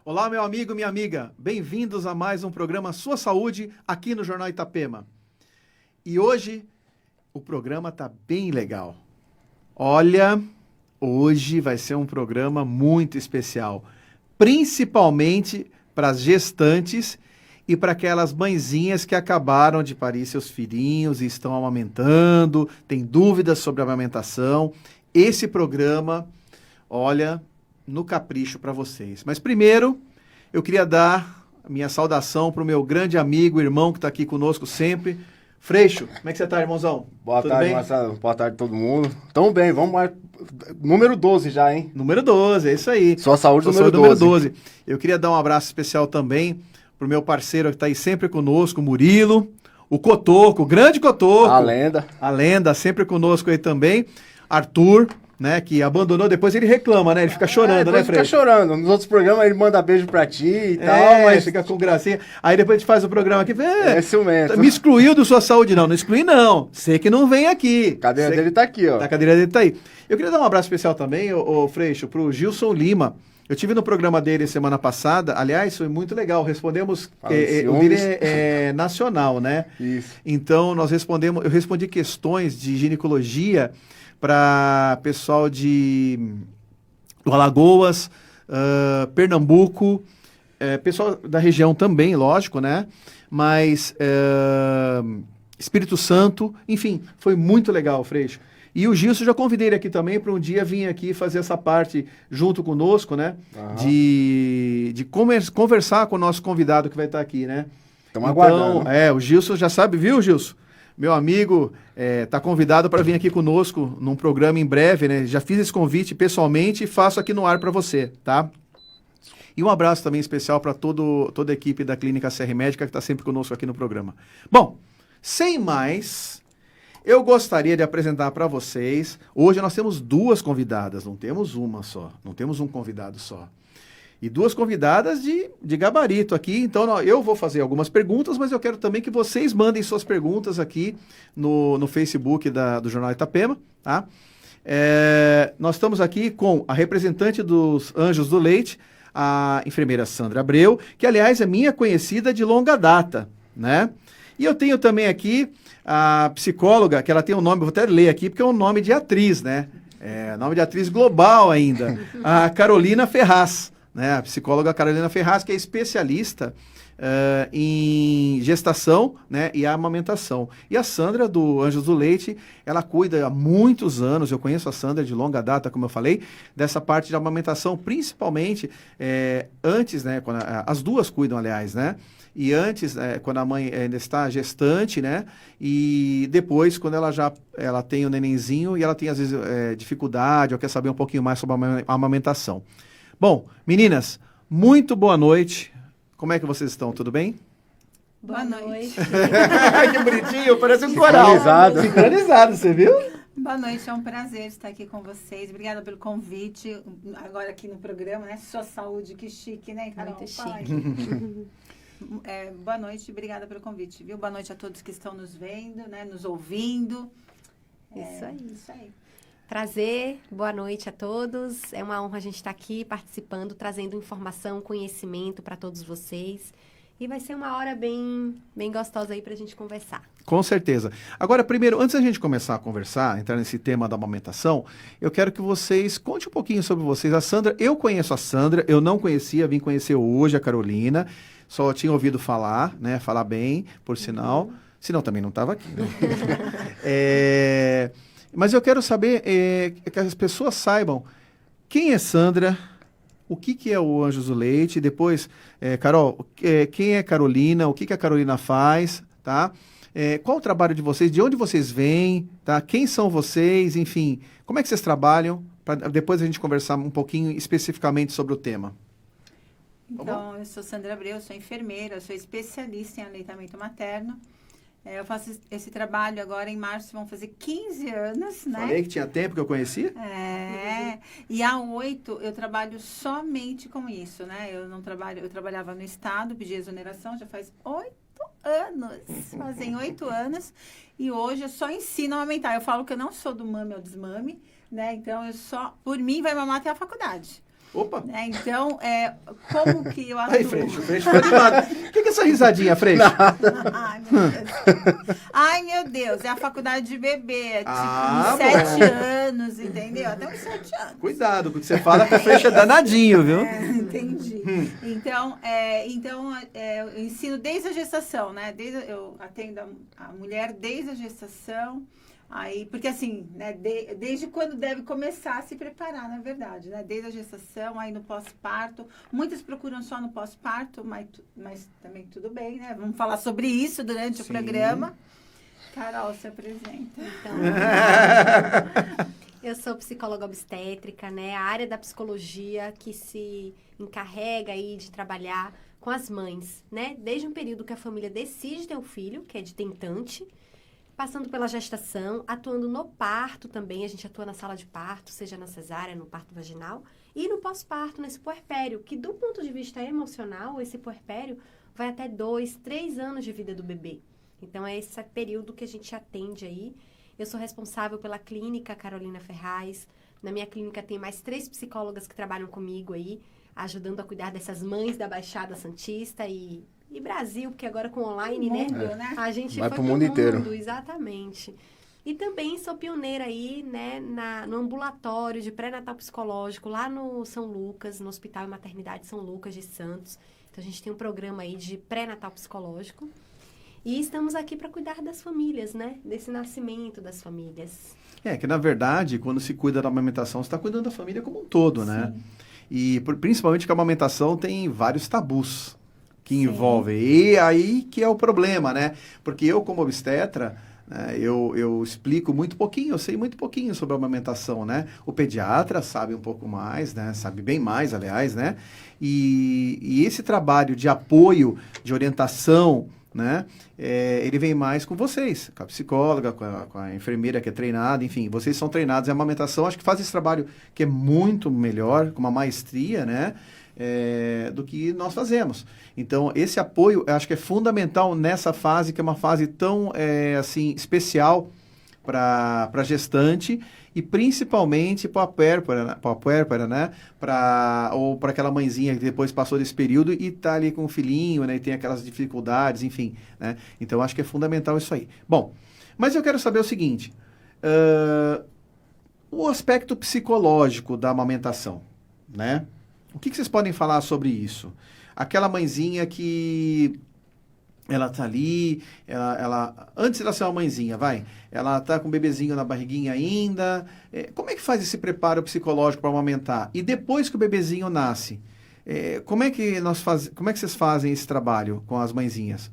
Olá, meu amigo, minha amiga. Bem-vindos a mais um programa Sua Saúde aqui no Jornal Itapema. E hoje o programa tá bem legal. Olha, hoje vai ser um programa muito especial, principalmente para as gestantes e para aquelas mãezinhas que acabaram de parir seus filhinhos e estão amamentando, têm dúvidas sobre a amamentação. Esse programa, olha, no capricho para vocês. Mas primeiro, eu queria dar a minha saudação para o meu grande amigo, irmão que está aqui conosco sempre. Freixo, como é que você está, irmãozão? Boa Tudo tarde, bem? Marcelo. Boa tarde a todo mundo. Tamo bem, vamos lá. Número 12 já, hein? Número 12, é isso aí. Sua saúde, Sua número saúde, 12. Eu queria dar um abraço especial também pro meu parceiro que está aí sempre conosco, Murilo, o Cotoco, o grande Cotoco. A lenda. A lenda, sempre conosco aí também. Arthur, né, que abandonou, depois ele reclama, né? Ele fica chorando, né, Ele fica Freixo? chorando. Nos outros programas ele manda beijo pra ti e tal, mas fica com gracinha. Aí depois a gente faz o programa aqui. é ciumento. Me excluiu do Sua Saúde, não. Não excluí, não. Sei que não vem aqui. A cadeira dele tá aqui, ó. A cadeira dele tá aí. Eu queria dar um abraço especial também, ô Freixo, pro Gilson Lima. Eu tive no programa dele semana passada. Aliás, foi muito legal. Respondemos. O dele é nacional, né? Isso. Então, eu respondi questões de ginecologia para pessoal do Alagoas, Pernambuco, pessoal da região também, lógico, né? Mas Espírito Santo, enfim, foi muito legal, Freixo. E o Gilson, já convidei ele aqui também para um dia vir aqui fazer essa parte junto conosco, né? Aham. De conversar com o nosso convidado que vai estar aqui, né? Estamos aguardando. O Gilson já sabe, viu, Gilson? Meu amigo está convidado para vir aqui conosco num programa em breve, né? Já fiz esse convite pessoalmente e faço aqui no ar para você, tá? E um abraço também especial para toda a equipe da Clínica CR Médica que está sempre conosco aqui no programa. Bom, sem mais, eu gostaria de apresentar para vocês. Hoje nós temos duas convidadas, não temos uma só, não temos um convidado só. E duas convidadas de gabarito aqui. Então, eu vou fazer algumas perguntas, mas eu quero também que vocês mandem suas perguntas aqui no Facebook do Jornal Itapema, tá? Nós estamos aqui com a representante dos Anjos do Leite, a enfermeira Sandra Abreu, que, aliás, é minha conhecida de longa data, né? E eu tenho também aqui a psicóloga, que ela tem um nome, vou até ler aqui, porque é um nome de atriz, né? Nome de atriz global ainda, a Carolina Ferraz. Né, a psicóloga Carolina Ferraz, que é especialista em gestação, né, e amamentação. E a Sandra, do Anjos do Leite, ela cuida há muitos anos, eu conheço a Sandra de longa data, como eu falei, dessa parte de amamentação, principalmente antes, né, as duas cuidam, aliás, né, e antes, quando a mãe ainda está gestante, né, e depois, quando ela tem o nenenzinho e ela tem, às vezes, dificuldade ou quer saber um pouquinho mais sobre a amamentação. Bom, meninas, muito boa noite. Como é que vocês estão? Tudo bem? Boa noite. Que bonitinho, parece um coral. Sincronizado, você viu? Boa noite, é um prazer estar aqui com vocês. Obrigada pelo convite. Agora aqui no programa, né? Sua Saúde, que chique, né, Carol? Muito chique. Boa noite, obrigada pelo convite, viu? Boa noite a todos que estão nos vendo, né? Nos ouvindo. Isso aí. Prazer, boa noite a todos. É uma honra a gente estar aqui participando, trazendo informação, conhecimento para todos vocês. E vai ser uma hora bem gostosa aí para a gente conversar. Com certeza. Agora, primeiro, antes da gente começar a conversar, entrar nesse tema da amamentação, eu quero que vocês contem um pouquinho sobre vocês. A Sandra, eu conheço a Sandra, eu não conhecia, vim conhecer hoje a Carolina, só tinha ouvido falar, né? Falar bem, por sinal. Senão também não estava aqui, né? Mas eu quero saber que as pessoas saibam quem é Sandra, o que é o Anjos do Leite, depois, Carol, quem é Carolina, o que a Carolina faz, tá? Qual o trabalho de vocês, de onde vocês vêm, tá? Quem são vocês, enfim, como é que vocês trabalham, para depois a gente conversar um pouquinho especificamente sobre o tema. Então, eu sou Sandra Abreu, sou enfermeira, sou especialista em aleitamento materno. Eu faço esse trabalho agora em março, vão fazer 15 anos, né? Falei que tinha tempo que eu conhecia? E há 8 eu trabalho somente com isso, né? Eu trabalhava no Estado, pedi exoneração, já faz 8 anos. Fazem 8 anos. E hoje eu só ensino a amamentar. Eu falo que eu não sou do mame ou desmame, né? Então, por mim, vai mamar até a faculdade. Opa! Né? Então, como que eu atuo? Aí, Freixo, o Freixo foi animado. O que é essa risadinha, Freixo? Ai, meu Deus. Ai, meu Deus, é a faculdade de bebê. Ah, Tipo, 7 anos, entendeu? Até uns 7 anos. Cuidado com o que você fala, que o Freixo é danadinho, viu? Entendi. Então, eu ensino desde a gestação, né? Eu atendo a mulher desde a gestação. Aí, porque assim, né, desde quando deve começar a se preparar, na verdade, né? Desde a gestação, aí no pós-parto. Muitas procuram só no pós-parto, mas também tudo bem, né? Vamos falar sobre isso durante o programa. Carol, se apresenta. Então, eu sou psicóloga obstétrica, né? A área da psicologia que se encarrega aí de trabalhar com as mães, né? Desde um período que a família decide ter o filho, que é de tentante, passando pela gestação, atuando no parto também, a gente atua na sala de parto, seja na cesárea, no parto vaginal, e no pós-parto, nesse puerpério, que do ponto de vista emocional, esse puerpério vai até 2, 3 anos de vida do bebê. Então, é esse período que a gente atende aí. Eu sou responsável pela clínica Carolina Ferraz. Na minha clínica tem mais 3 psicólogas que trabalham comigo aí, ajudando a cuidar dessas mães da Baixada Santista e Brasil, porque agora com online, né? A gente vai foi pro mundo inteiro. Exatamente. E também sou pioneira aí, né, no ambulatório de pré-natal psicológico, lá no São Lucas, no Hospital e Maternidade São Lucas de Santos. Então, a gente tem um programa aí de pré-natal psicológico. E estamos aqui para cuidar das famílias, né? Desse nascimento das famílias. Que na verdade, quando se cuida da amamentação, você está cuidando da família como um todo, né? E principalmente que a amamentação tem vários tabus que envolvem. E aí que é o problema, né? Porque eu, como obstetra, né, eu explico muito pouquinho, eu sei muito pouquinho sobre a amamentação, né? O pediatra sabe um pouco mais, né? Sabe bem mais, aliás, né? E esse trabalho de apoio, de orientação, né? Ele vem mais com vocês, com a psicóloga, com a enfermeira que é treinada, enfim, vocês são treinados em amamentação, acho que fazem esse trabalho que é muito melhor, com uma maestria, né? Do que nós fazemos. Então, esse apoio, eu acho que é fundamental nessa fase, que é uma fase tão, assim, especial para a gestante e principalmente para a puérpera, né? Ou para aquela mãezinha que depois passou desse período e está ali com o filhinho, né? E tem aquelas dificuldades, enfim, né? Então, acho que é fundamental isso aí. Bom, mas eu quero saber o seguinte, o aspecto psicológico da amamentação, né? O que vocês podem falar sobre isso? Aquela mãezinha que ela tá ali, antes dela ser uma mãezinha, ela tá com o bebezinho na barriguinha ainda. Como é que faz esse preparo psicológico para amamentar? E depois que o bebezinho nasce, como é que vocês fazem esse trabalho com as mãezinhas?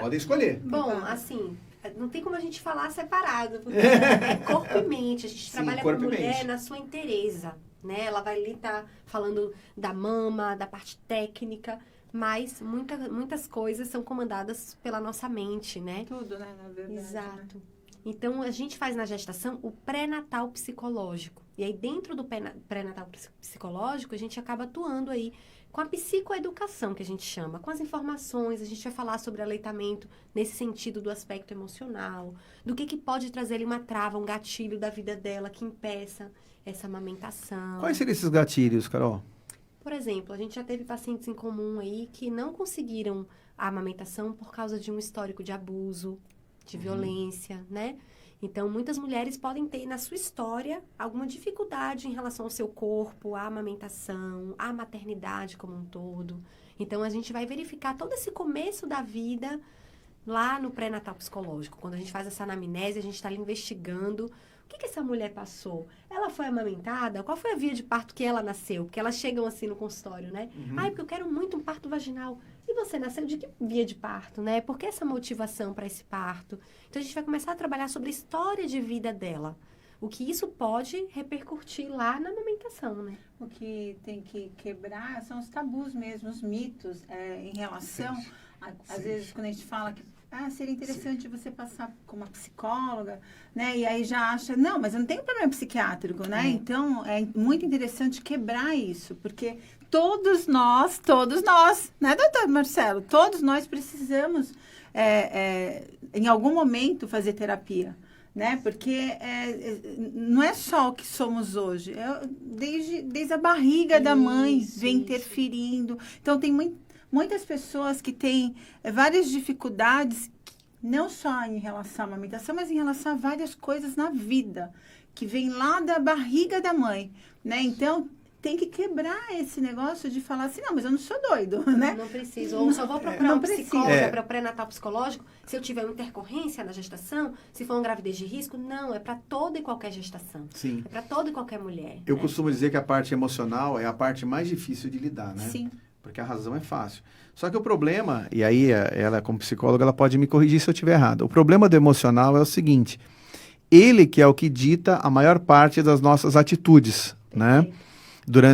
Podem escolher. Bom, assim, não tem como a gente falar separado, porque é corpo e mente. A gente trabalha com a mulher na sua inteireza, né? Ela vai ali estar falando da mama, da parte técnica, mas muitas coisas são comandadas pela nossa mente, né? Tudo, né, na verdade. Exato. Né? Então, a gente faz na gestação o pré-natal psicológico. E aí, dentro do pré-natal psicológico, a gente acaba atuando aí com a psicoeducação, que a gente chama, com as informações. A gente vai falar sobre aleitamento nesse sentido do aspecto emocional, do que pode trazer ali uma trava, um gatilho da vida dela que impeça essa amamentação. Quais seriam esses gatilhos, Carol? Por exemplo, a gente já teve pacientes em comum aí que não conseguiram a amamentação por causa de um histórico de abuso, de violência, né? Então, muitas mulheres podem ter na sua história alguma dificuldade em relação ao seu corpo, à amamentação, à maternidade como um todo. Então, a gente vai verificar todo esse começo da vida lá no pré-natal psicológico. Quando a gente faz essa anamnese, a gente está ali investigando o que essa mulher passou. Ela foi amamentada? Qual foi a via de parto que ela nasceu? Porque elas chegam assim no consultório, né? Porque eu quero muito um parto vaginal. E você nasceu de que via de parto, né? Por que essa motivação para esse parto? Então, a gente vai começar a trabalhar sobre a história de vida dela. O que isso pode repercutir lá na amamentação, né? O que tem que quebrar são os tabus mesmo, os mitos em relação... Às vezes, quando a gente fala que seria interessante você passar com uma psicóloga, né? E aí já acha, não, mas eu não tenho problema psiquiátrico, né? Então, é muito interessante quebrar isso, porque todos nós, né, doutor Marcelo? Todos nós precisamos, em algum momento, fazer terapia, né? Porque não é só o que somos hoje, desde a barriga da mãe vem interferindo. Então, tem muitas pessoas que têm várias dificuldades, não só em relação à amamentação, mas em relação a várias coisas na vida, que vem lá da barriga da mãe, né? Então, tem que quebrar esse negócio de falar assim, não, mas eu não sou doido, né? Não preciso. Ou só vou procurar um psicólogo para o pré-natal psicológico se eu tiver uma intercorrência na gestação, se for uma gravidez de risco. Não, é para toda e qualquer gestação. Sim. É para toda e qualquer mulher. Eu né? costumo dizer que a parte emocional é a parte mais difícil de lidar, né? Sim. Porque a razão é fácil. Só que o problema, e aí ela como psicóloga, ela pode me corrigir se eu estiver errado. O problema do emocional é o seguinte, ele que é o que dita a maior parte das nossas atitudes, né?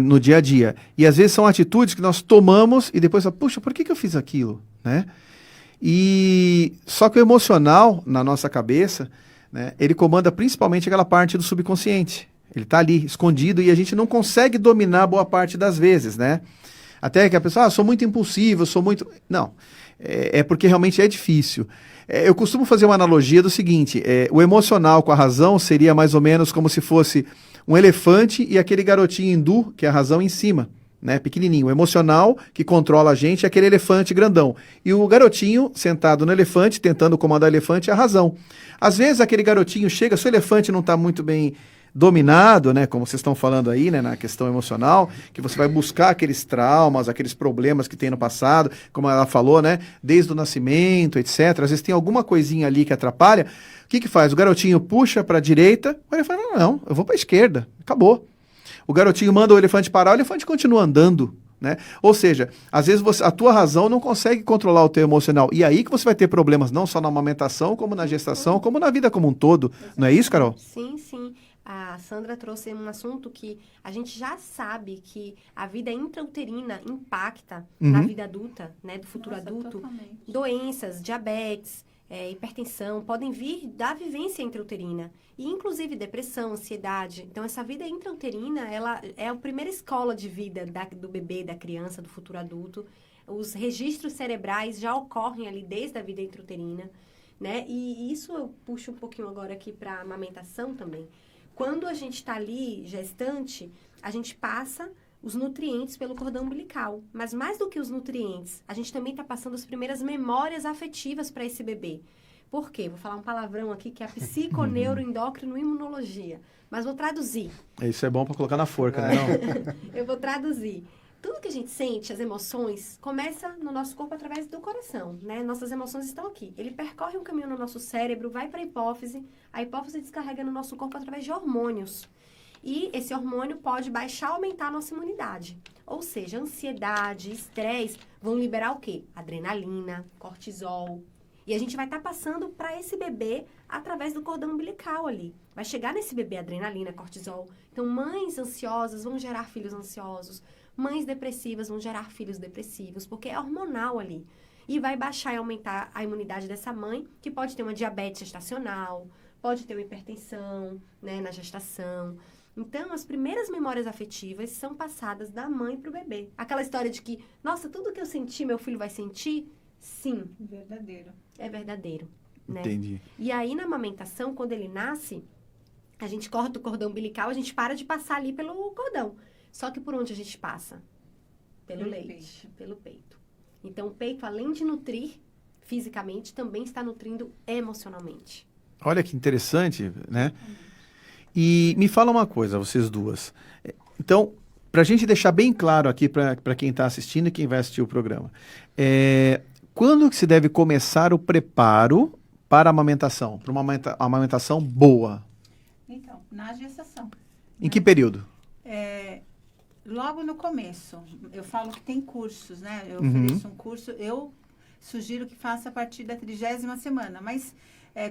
No dia a dia. E às vezes são atitudes que nós tomamos e depois, puxa, por que eu fiz aquilo, né? E só que o emocional, na nossa cabeça, né, ele comanda principalmente aquela parte do subconsciente. Ele está ali, escondido, e a gente não consegue dominar boa parte das vezes, né? Até que a pessoa, sou muito impulsivo, sou muito... Não, é porque realmente é difícil. Eu costumo fazer uma analogia do seguinte, o emocional com a razão seria mais ou menos como se fosse um elefante e aquele garotinho hindu, que é a razão, em cima, né, pequenininho. O emocional, que controla a gente, é aquele elefante grandão. E o garotinho, sentado no elefante, tentando comandar o elefante, é a razão. Às vezes aquele garotinho chega, se o elefante não está muito bem dominado, né, como vocês estão falando aí, né, na questão emocional, que você vai buscar aqueles traumas, aqueles problemas que tem no passado, como ela falou, né, desde o nascimento, etc. Às vezes tem alguma coisinha ali que atrapalha. O que faz? O garotinho puxa para a direita, o elefante fala, não, eu vou para a esquerda, acabou. O garotinho manda o elefante parar, o elefante continua andando, né? Ou seja, às vezes a tua razão não consegue controlar o teu emocional. E aí que você vai ter problemas não só na amamentação, como na gestação, como na vida como um todo. Não é isso, Carol? Sim, sim. A Sandra trouxe um assunto que a gente já sabe que a vida intrauterina impacta na vida adulta, né, do futuro adulto. Totalmente. Doenças, diabetes, hipertensão, podem vir da vivência intrauterina. E, inclusive, depressão, ansiedade. Então, essa vida intrauterina, ela é a primeira escola de vida do bebê, da criança, do futuro adulto. Os registros cerebrais já ocorrem ali desde a vida intrauterina, né? E isso eu puxo um pouquinho agora aqui para a amamentação também. Quando a gente está ali, gestante, a gente passa os nutrientes pelo cordão umbilical. Mas mais do que os nutrientes, a gente também está passando as primeiras memórias afetivas para esse bebê. Por quê? Vou falar um palavrão aqui que é a psiconeuroendocrinoimunologia. Mas vou traduzir. Isso é bom para colocar na forca, né? Não? Eu vou traduzir. Tudo que a gente sente, as emoções, começa no nosso corpo através do coração, né? Nossas emoções estão aqui. Ele percorre um caminho no nosso cérebro, vai para a hipófise descarrega no nosso corpo através de hormônios. E esse hormônio pode baixar ou aumentar a nossa imunidade. Ou seja, ansiedade, estresse vão liberar o quê? Adrenalina, cortisol. E a gente vai estar passando para esse bebê através do cordão umbilical ali. Vai chegar nesse bebê adrenalina, cortisol. Então, mães ansiosas vão gerar filhos ansiosos. Mães depressivas vão gerar filhos depressivos, porque é hormonal ali. E vai baixar e aumentar a imunidade dessa mãe, que pode ter uma diabetes gestacional, pode ter uma hipertensão, né, na gestação. Então, as primeiras memórias afetivas são passadas da mãe para o bebê. Aquela história de que, nossa, tudo que eu senti, meu filho vai sentir? Sim. Verdadeiro. É verdadeiro. Né? Entendi. E aí, na amamentação, quando ele nasce, a gente corta o cordão umbilical, a gente para de passar ali pelo cordão. Só que por onde a gente passa? Pelo leite, pelo peito. Então, o peito, além de nutrir fisicamente, também está nutrindo emocionalmente. Olha que interessante, né? E me fala uma coisa, vocês duas. Então, para a gente deixar bem claro aqui para quem está assistindo e quem vai assistir o programa, quando que se deve começar o preparo para a amamentação? Para uma amamentação boa? Então, na gestação. Em que período? Logo no começo. Eu falo que tem cursos, né? Eu ofereço um curso, eu sugiro que faça a partir da 30ª semana. Mas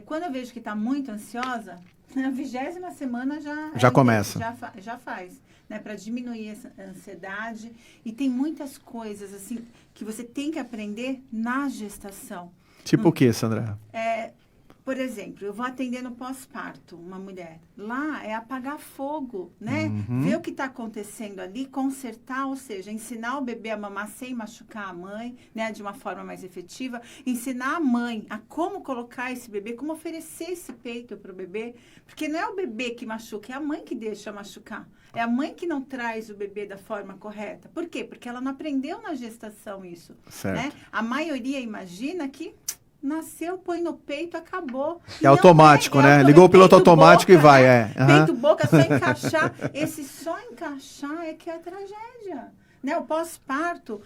quando eu vejo que está muito ansiosa, na 20ª semana já começa. Já faz, né? Para diminuir essa ansiedade. E tem muitas coisas, assim, que você tem que aprender na gestação. Tipo o que, Sandra? por exemplo, eu vou atender no pós-parto uma mulher. Lá é apagar fogo, né? Ver o que está acontecendo ali, consertar, ou seja, ensinar o bebê a mamar sem machucar a mãe, né? De uma forma mais efetiva. Ensinar a mãe a como colocar esse bebê, como oferecer esse peito para o bebê. Porque não é o bebê que machuca, é a mãe que deixa machucar. É a mãe que não traz o bebê da forma correta. Por quê? Porque ela não aprendeu na gestação isso. Certo. Né? A maioria imagina que nasceu, põe no peito, acabou. É automático, né? Ligou o piloto automático e vai, Peito, boca, só encaixar. Esse só encaixar é que é a tragédia. Né? O pós-parto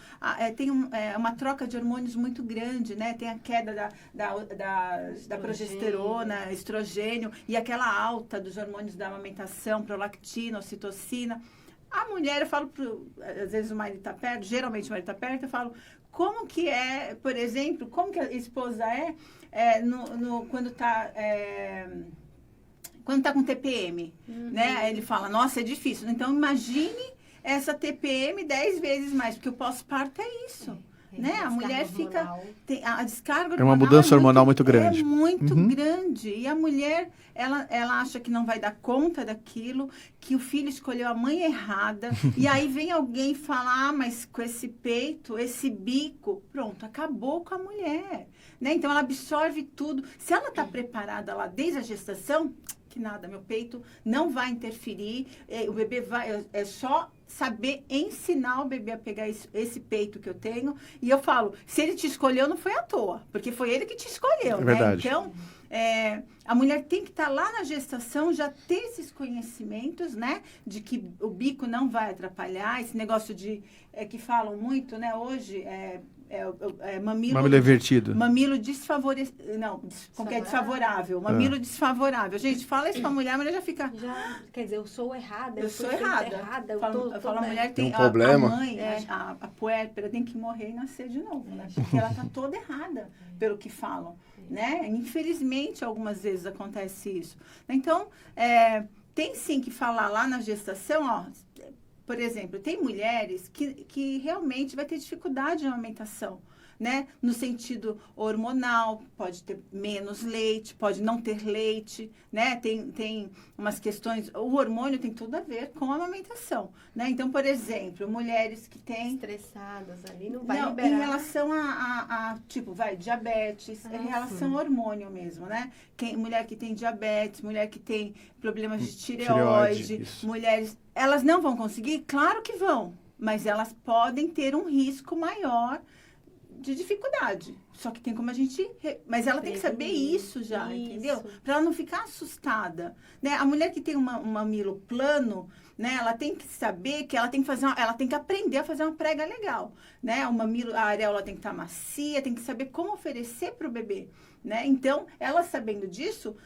tem uma troca de hormônios muito grande, né? Tem a queda da progesterona, estrogênio, e aquela alta dos hormônios da amamentação, prolactina, ocitocina. A mulher, eu falo, às vezes o marido está perto, geralmente o marido está perto, eu falo, como que é, por exemplo, como que a esposa quando está com TPM, né? Aí ele fala, nossa, é difícil. Então, imagine essa TPM 10 vezes mais, porque o pós-parto é isso. Né? A mulher fica... a descarga hormonal é uma mudança hormonal muito grande. É muito grande. E a mulher, ela acha que não vai dar conta daquilo, que o filho escolheu a mãe errada. E aí vem alguém falar, mas com esse peito, esse bico, pronto, acabou com a mulher. Né? Então, ela absorve tudo. Se ela está preparada lá desde a gestação, que nada, meu peito não vai interferir, o bebê vai... É só saber ensinar o bebê a pegar esse peito que eu tenho. E eu falo, se ele te escolheu, não foi à toa, porque foi ele que te escolheu, É né? verdade. Então, a mulher tem que estar lá na gestação, já ter esses conhecimentos, né? De que o bico não vai atrapalhar, esse negócio de... que falam muito, né? Hoje, mamilo invertido. Mamilo desfavorável. Não, como que é desfavorável? Mamilo desfavorável. Gente, fala isso pra mulher, a mulher já fica... Quer dizer, eu sou errada. Eu sou errada. Eu falo, a mulher tem um problema. A mãe, a puérpera tem que morrer e nascer de novo, né? Porque ela tá toda errada pelo que falam, né? Infelizmente, algumas vezes acontece isso. Então, tem sim que falar lá na gestação, ó... Por exemplo, tem mulheres que realmente vai ter dificuldade na amamentação, né? No sentido hormonal, pode ter menos leite, pode não ter leite, né? Tem umas questões... O hormônio tem tudo a ver com a amamentação, né? Então, por exemplo, mulheres que têm... estressadas ali, não vai liberar. Em relação a diabetes, em relação ao hormônio mesmo, né? Mulher que tem diabetes, mulher que tem problemas de tireoide, mulheres... Elas não vão conseguir? Claro que vão, mas elas podem ter um risco maior de dificuldade. Só que tem como a gente... Mas ela tem que saber isso já, entendeu? Para ela não ficar assustada. Né? A mulher que tem um mamilo plano, né? Ela tem que saber que ela tem que ela tem que aprender a fazer uma prega legal. Né? O mamilo, a areola tem que estar macia, tem que saber como oferecer para o bebê. Né? Então, ela sabendo disso...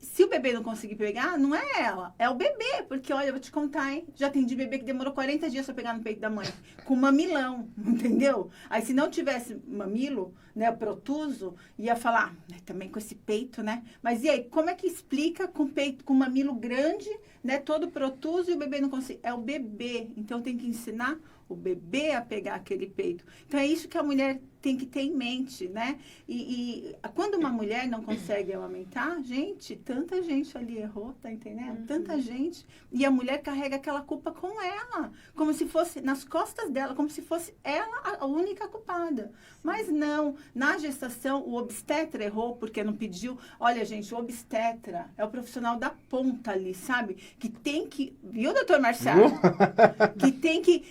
Se o bebê não conseguir pegar, não é ela, é o bebê. Porque, olha, eu vou te contar, hein? Já atendi bebê que demorou 40 dias pra pegar no peito da mãe. Com mamilão, entendeu? Aí, se não tivesse mamilo, né, protuso, ia falar, também com esse peito, né? Mas e aí, como é que explica com peito, com mamilo grande, né, todo protuso e o bebê não consegue? É o bebê. Então, tem que ensinar o bebê a pegar aquele peito. Então, é isso que a mulher tem que ter em mente, né? E quando uma mulher não consegue amamentar, gente, tanta gente ali errou, tá entendendo? Tanta gente. E a mulher carrega aquela culpa com ela, como se fosse nas costas dela, como se fosse ela a única culpada. Mas não, na gestação, o obstetra errou porque não pediu. Olha, gente, o obstetra é o profissional da ponta ali, sabe? Que tem que... Viu, doutor Marcelo? Que tem que...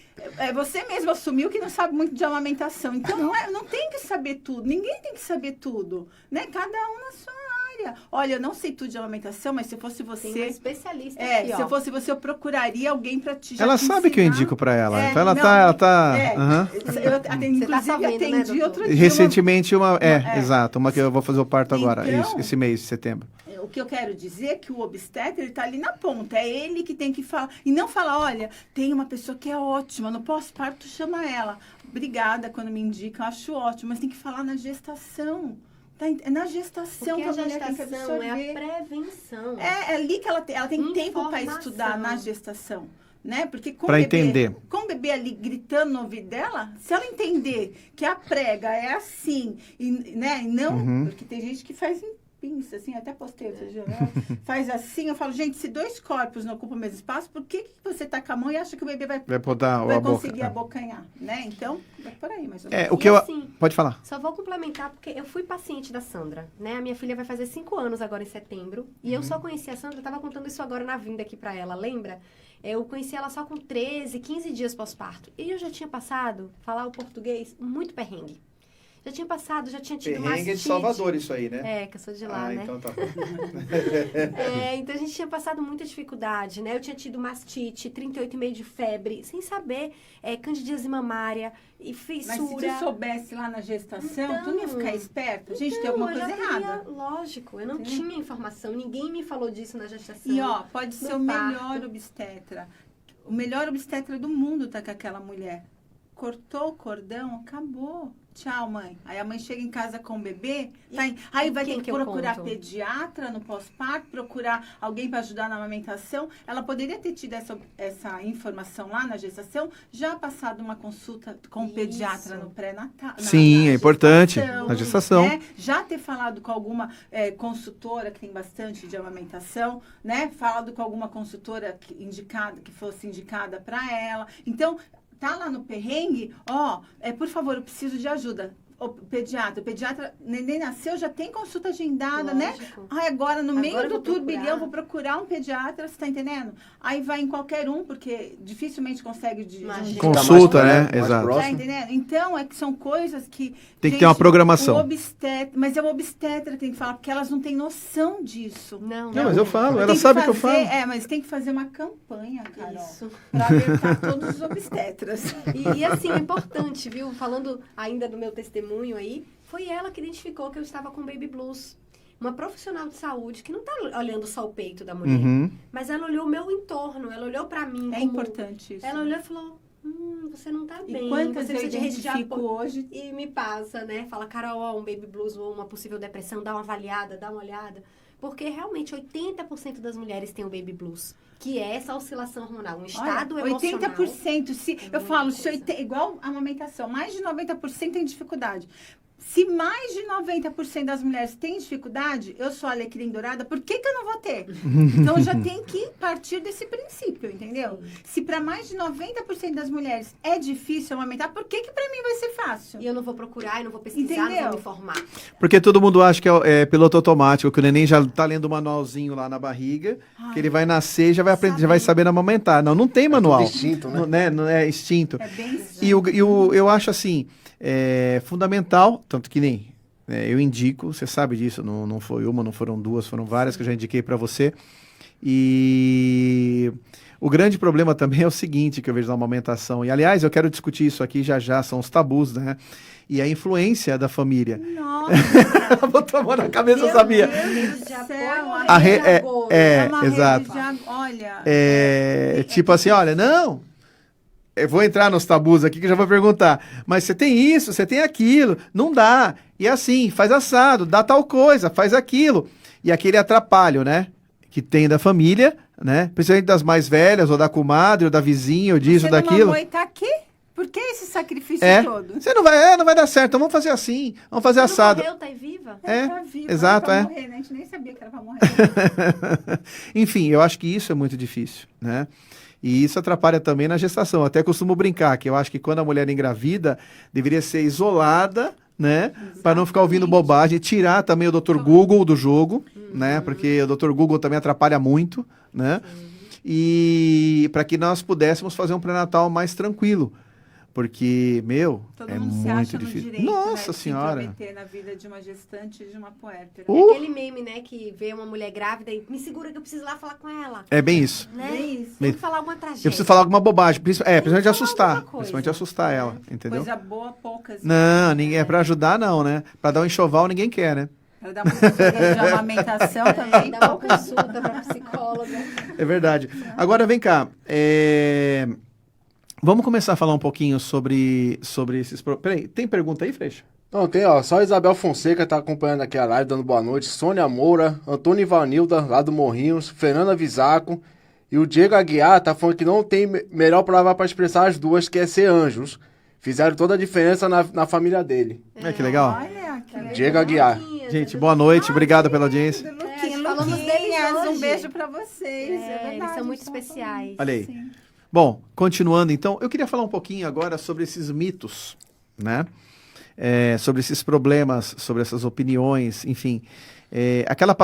você mesmo assumiu que não sabe muito de amamentação. Então, não tem que saber tudo. Ninguém tem que saber tudo. Né? Cada um na sua área. Olha, eu não sei tudo de amamentação, mas se eu fosse você... Tem uma especialista aqui, se eu fosse você, eu procuraria alguém para te Ela sabe que eu indico para ela. Então, ela tá... Inclusive, atendi outro dia. Recentemente, exato. Uma que eu vou fazer o parto agora. Esse mês de setembro. O que eu quero dizer é que o obstetra, ele tá ali na ponta. É ele que tem que falar. E não falar, olha, tem uma pessoa que é ótima, no pós-parto chama ela. Obrigada quando me indica, eu acho ótimo. Mas tem que falar na gestação. É na gestação que a mulher tem que absorver. É a prevenção. É ali que ela tem tempo para estudar na gestação. Né? Porque com o bebê ali gritando no ouvido dela, se ela entender que a prega é assim, né? Não, porque tem gente que faz pinça, assim, até postei outro dia, né? Faz assim, eu falo, gente, se 2 corpos não ocupam o mesmo espaço, por que você tá com a mão e acha que o bebê vai botar vai a boca. conseguir abocanhar, né? Então, vai por aí, mais ou É, menos. o que E eu... assim, Pode falar. Só vou complementar, porque eu fui paciente da Sandra, né? A minha filha vai fazer 5 anos agora em setembro. E eu só conheci a Sandra, eu tava contando isso agora na vinda aqui pra ela, lembra? Eu conheci ela só com 13, 15 dias pós-parto. E eu já tinha passado, falar o português, muito perrengue. Já tinha passado, já tinha tido Perrengue de mastite. Salvador isso aí, né? É, que eu sou de lá, né? Então tá bom. Então a gente tinha passado muita dificuldade, né? Eu tinha tido mastite, 38,5 de febre, sem saber, candidíase mamária e fissura. Mas se tu soubesse lá na gestação, tu não ia Então, ficar esperta? Gente, tem Não, alguma eu coisa já teria- errada. Lógico, eu não Entendeu? tinha informação, ninguém me falou disso na gestação. E ó, pode ser o no melhor parto. obstetra. O melhor obstetra do mundo tá com aquela mulher. Cortou o cordão, acabou. Tchau, mãe. Aí a mãe chega em casa com o bebê, aí vai ter quem que que eu procurar conto? pediatra no pós-parto, procurar alguém para ajudar na amamentação. Ela poderia ter tido essa informação lá na gestação, já passado uma consulta com o Isso. pediatra no pré-natal. Sim, é importante. Na gestação. Né? Já ter falado com alguma consultora que tem bastante de amamentação, né? Falado com alguma consultora que fosse indicada para ela. Então, tá lá no perrengue, por favor, eu preciso de ajuda. O pediatra, neném nasceu, já tem consulta agendada, Lógico. né? Ai, agora, no Agora meio eu do vou turbilhão, procurar. vou procurar um pediatra, você tá entendendo? Aí vai em qualquer um, porque dificilmente consegue de Imagina. Consulta, né? mais Exato. próximo. Tá entendendo? Então, é que são coisas que... Tem que ter uma programação. Mas é o obstetra que tem que falar, porque elas não têm noção disso. Não, Não, mas eu falo, ela Tem sabe que eu fazer- falo. mas tem que fazer uma campanha, Carol. Isso. Pra alertar todos os obstetras. E assim, é importante, viu? Falando ainda do meu testemunho aí, foi ela que identificou que eu estava com baby blues. Uma profissional de saúde que não tá olhando só o peito da mulher, Uhum. mas ela olhou o meu entorno, ela olhou pra mim. É como- importante isso. Ela olhou e falou: você não tá E bem, quantas você eu precisa de rede de identifico apoio. hoje? E me passa, né? Fala, Carol, ó, um baby blues ou uma possível depressão, dá uma avaliada, dá uma olhada. Porque realmente 80% das mulheres têm o baby blues, que é essa oscilação hormonal, um estado Olha, emocional. 80%, eu muita falo, coisa. igual a amamentação, mais de 90% tem dificuldade. Se mais de 90% das mulheres têm dificuldade, eu sou alecrim dourada, por que eu não vou ter? Então, já tem que partir desse princípio, entendeu? Se para mais de 90% das mulheres é difícil amamentar, por que para mim vai ser fácil? E eu não vou procurar, eu não vou pesquisar, não Entendeu? vou me informar. Porque todo mundo acha que é piloto automático, que o neném já tá lendo o manualzinho lá na barriga, que ele vai nascer e já vai aprender, já vai saber amamentar. Não, não tem manual. instinto, né? Não é instinto. É bem E eu acho assim, fundamental, tanto que nem eu indico, você sabe disso, não foi uma, não foram duas, foram várias que eu já indiquei para você. E o grande problema também é o seguinte, que eu vejo na amamentação, e aliás, eu quero discutir isso aqui já, são os tabus, né? E a influência da família. Nossa, Botou a mão na cabeça, eu Meu sabia. Deus do Já céu, põe A re- rede de apoio. uma exato. rede de olha, Tipo assim, olha, não, eu vou entrar nos tabus aqui que eu já vou perguntar, mas você tem isso, você tem aquilo, não dá, e assim, faz assado, dá tal coisa, faz aquilo, e aquele atrapalho, né, que tem da família, né, principalmente das mais velhas, ou da comadre, ou da vizinha, ou disso, você ou não daquilo. mamou e tá aqui? Por que esse sacrifício todo? Você não vai dar certo, então vamos fazer assim, vamos fazer Não assado. morreu, tá aí viva? É, viva, exato, era é. pra morrer, né? A gente nem sabia que era pra morrer. Enfim, eu acho que isso é muito difícil, né? E isso atrapalha também na gestação. Até costumo brincar que eu acho que quando a mulher engravida, deveria ser isolada, né? Para não ficar ouvindo bobagem, tirar também o Dr. Google do jogo, né? Porque o Dr. Google também atrapalha muito, né? E para que nós pudéssemos fazer um pré-natal mais tranquilo. Porque, Todo é mundo se muito acha no difícil. direito, Nossa né, de Senhora! se intrometer na vida de uma gestante e de uma puérpera. É aquele meme, né, que vê uma mulher grávida e me segura que eu preciso ir lá falar com ela. É bem isso. Né? Bem isso. Tem que falar alguma tragédia. Eu preciso falar alguma bobagem, principalmente falar assustar. alguma coisa. Principalmente assustar ela, entendeu? Coisa boa, poucas. Não, ninguém é pra ajudar, não, né? Pra dar um enxoval, ninguém quer, né? Para dar uma consulta de amamentação também. Dá uma consulta pra psicóloga. É verdade. Agora, vem cá. Vamos começar a falar um pouquinho sobre esses... Peraí, tem pergunta aí, Freixo? Não, tem, ó, só Isabel Fonseca tá acompanhando aqui a live, dando boa noite, Sônia Moura, Antônio Ivanilda, lá do Morrinhos, Fernanda Visaco, e o Diego Aguiar tá falando que não tem melhor palavra para expressar as duas, que é ser anjos. Fizeram toda a diferença na família dele. Que legal. Olha, que legal. Diego Aguiar. Luquinhas. Gente, é do boa noite. Luquinhas. Obrigado pela audiência. falamos deles Um hoje. beijo pra vocês. É, verdade, eles são muito só especiais. Olha aí. Sim. Bom, continuando então, eu queria falar um pouquinho agora sobre esses mitos, né? Sobre esses problemas, sobre essas opiniões, enfim.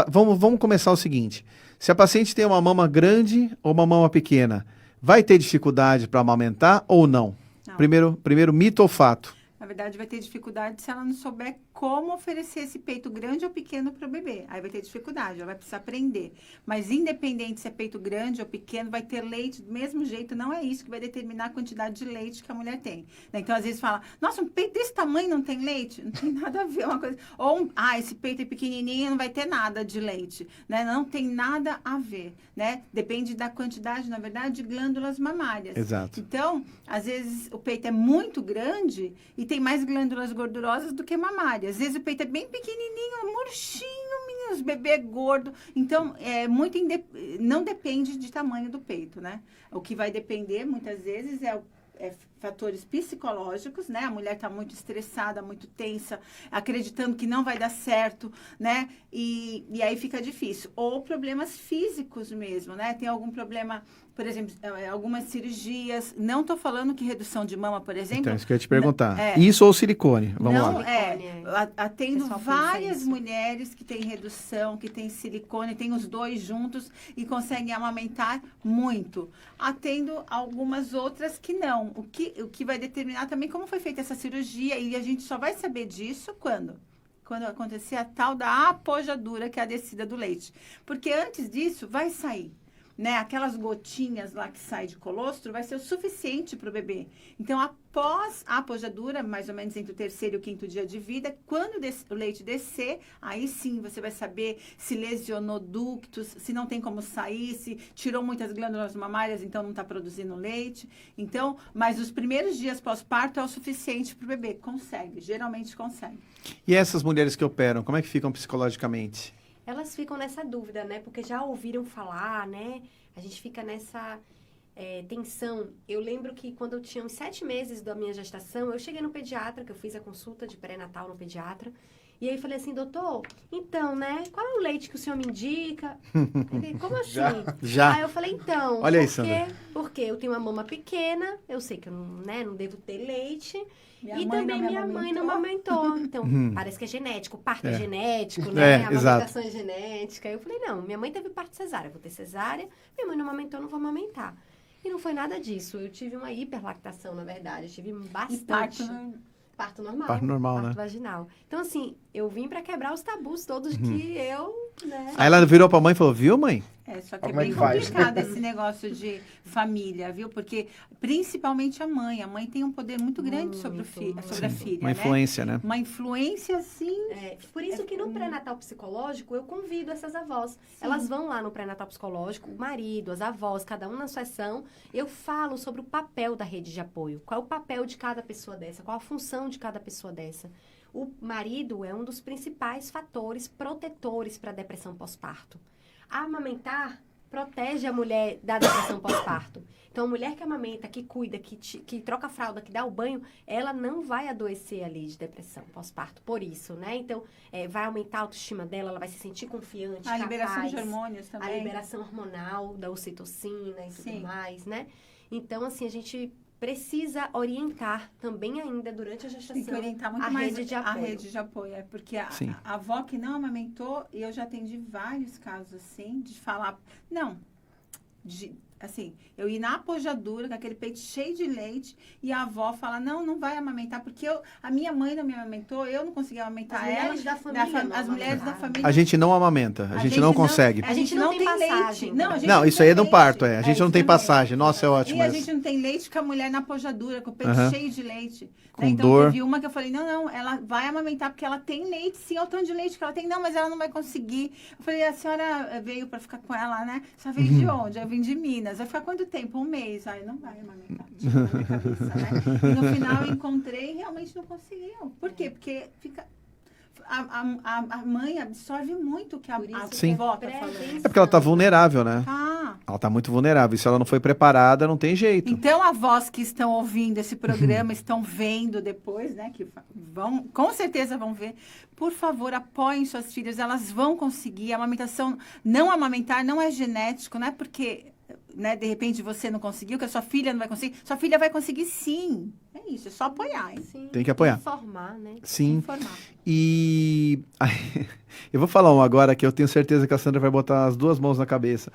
Vamos começar o seguinte: se a paciente tem uma mama grande ou uma mama pequena, vai ter dificuldade para amamentar ou não? Não. Primeiro mito ou fato? Na verdade, vai ter dificuldade se ela não souber como oferecer esse peito grande ou pequeno para o bebê. Aí vai ter dificuldade, ela vai precisar aprender. Mas independente se é peito grande ou pequeno, vai ter leite do mesmo jeito. Não é isso que vai determinar a quantidade de leite que a mulher tem. Então, às vezes fala, nossa, um peito desse tamanho não tem leite? Não tem nada a ver uma coisa. Ou, esse peito é pequenininho, não vai ter nada de leite. Né? Não tem nada a ver. Né? Depende da quantidade, na verdade, de glândulas mamárias. Exato. Então, às vezes o peito é muito grande e tem mais glândulas gordurosas do que mamárias. Às vezes o peito é bem pequenininho, murchinho, meninos, bebê gordo. Então, não depende de tamanho do peito, né? O que vai depender, muitas vezes, é fatores psicológicos, né? A mulher está muito estressada, muito tensa, acreditando que não vai dar certo, né? E aí fica difícil. Ou problemas físicos mesmo, né? Tem algum problema, por exemplo, algumas cirurgias. Não estou falando que redução de mama, por exemplo... Então, isso que eu ia te perguntar. Isso ou silicone? Vamos não, lá. Atendo Pessoal pensa várias isso. mulheres que têm redução, que têm silicone, tem os dois juntos e conseguem amamentar muito. Atendo algumas outras que não. O que vai determinar também como foi feita essa cirurgia, e a gente só vai saber disso quando acontecer a tal da apojadura, que é a descida do leite. Porque antes disso, vai sair. Né? Aquelas gotinhas lá que saem de colostro vai ser o suficiente para o bebê. Então, após a apojadura, mais ou menos entre o 3º e o 5º dia de vida, quando o leite descer, aí sim você vai saber se lesionou ductos, se não tem como sair, se tirou muitas glândulas mamárias, então não está produzindo leite. Então, mas os primeiros dias pós-parto é o suficiente para o bebê. Consegue, geralmente consegue. E essas mulheres que operam, como é que ficam psicologicamente? Elas ficam nessa dúvida, né? Porque já ouviram falar, né? A gente fica nessa tensão. Eu lembro que quando eu tinha uns 7 meses da minha gestação, eu cheguei no pediatra, que eu fiz a consulta de pré-natal no pediatra. E aí falei assim, doutor, então, né? Qual é o leite que o senhor me indica? Ele, como assim? Já. Aí eu falei, então, Olha aí, Sandra. Porque eu tenho uma mama pequena, eu sei que eu não devo ter leite. Minha mãe não me amamentou. Então, parece que é genético. O parto é genético, É, né? A exato. amamentação é genética. Eu falei, não, minha mãe teve parto cesárea. Eu vou ter cesárea. Minha mãe não amamentou, não vou amamentar. E não foi nada disso. Eu tive uma hiperlactação, na verdade. Eu tive bastante. Parto normal. Parto normal, parto né? vaginal. Então, assim, eu vim pra quebrar os tabus todos que eu, né? Aí ela virou pra mãe e falou, viu, mãe? Só que é Como é bem que faz? complicado esse negócio de família, viu? Porque, principalmente a mãe tem um poder muito grande sobre a filha, Uma né? influência, né? Uma influência, assim... Por isso que no pré-natal psicológico, eu convido essas avós. Elas vão lá no pré-natal psicológico, o marido, as avós, cada um na sua sessão. Eu falo sobre o papel da rede de apoio. Qual é o papel de cada pessoa dessa? Qual a função de cada pessoa dessa? O marido é um dos principais fatores protetores para a depressão pós-parto. Amamentar protege a mulher da depressão pós-parto. Então, a mulher que amamenta, que cuida, que troca a fralda, que dá o banho, ela não vai adoecer ali de depressão pós-parto. Por isso, né? Então, vai aumentar a autoestima dela, ela vai se sentir confiante, A liberação capaz, de hormônios também. a liberação hormonal da ocitocina e tudo mais, né? Então, assim, a gente precisa orientar também ainda durante a gestação Tem que orientar muito a mais rede de a apoio. rede de apoio. Porque a Sim. avó que não amamentou, e eu já atendi vários casos assim, de falar... Não, assim, eu ir na apojadura, com aquele peito cheio de leite, e a avó fala, não vai amamentar, porque a minha mãe não me amamentou, eu não consegui amamentar As ela. mulheres da família não as mulheres da amamentaram. família. A gente não amamenta, a gente não consegue. A gente não tem passagem. leite. Não, a gente Não, isso aí é do tem parto, leite. A gente não isso tem também. passagem. Nossa, é ótimo. E a Mas... gente não tem leite com a mulher na apojadura, com o peito Aham. cheio de leite. Com Então, dor. teve uma que eu falei, não, ela vai amamentar porque ela tem leite, sim, é o tanto de leite que ela tem. Não, mas ela não vai conseguir. Eu falei, a senhora veio para ficar com ela, né? A senhora veio de onde? Eu vim de Minas. Vai ficar quanto tempo? Um mês. Aí, não vai amamentar. Tipo, na minha cabeça, né? E no final eu encontrei e realmente não conseguiu. Por quê? Porque A mãe absorve muito o que a Por isso Sim. avó tá presta falando. atenção. É porque ela tá vulnerável, né? Ah, Ela tá muito vulnerável. E se ela não foi preparada, não tem jeito. então, avós que estão ouvindo esse programa, estão vendo depois, né? Que vão, com certeza vão ver. Por favor, apoiem suas filhas, elas vão conseguir. A amamentação, não amamentar não é genético, não é porque, né, de repente você não conseguiu, que a sua filha não vai conseguir. Sua filha vai conseguir sim. É isso, é só apoiar, hein? Sim, Tem que apoiar. Informar, né? Sim. Informar. E eu vou falar um agora que eu tenho certeza que a Sandra vai botar as duas mãos na cabeça.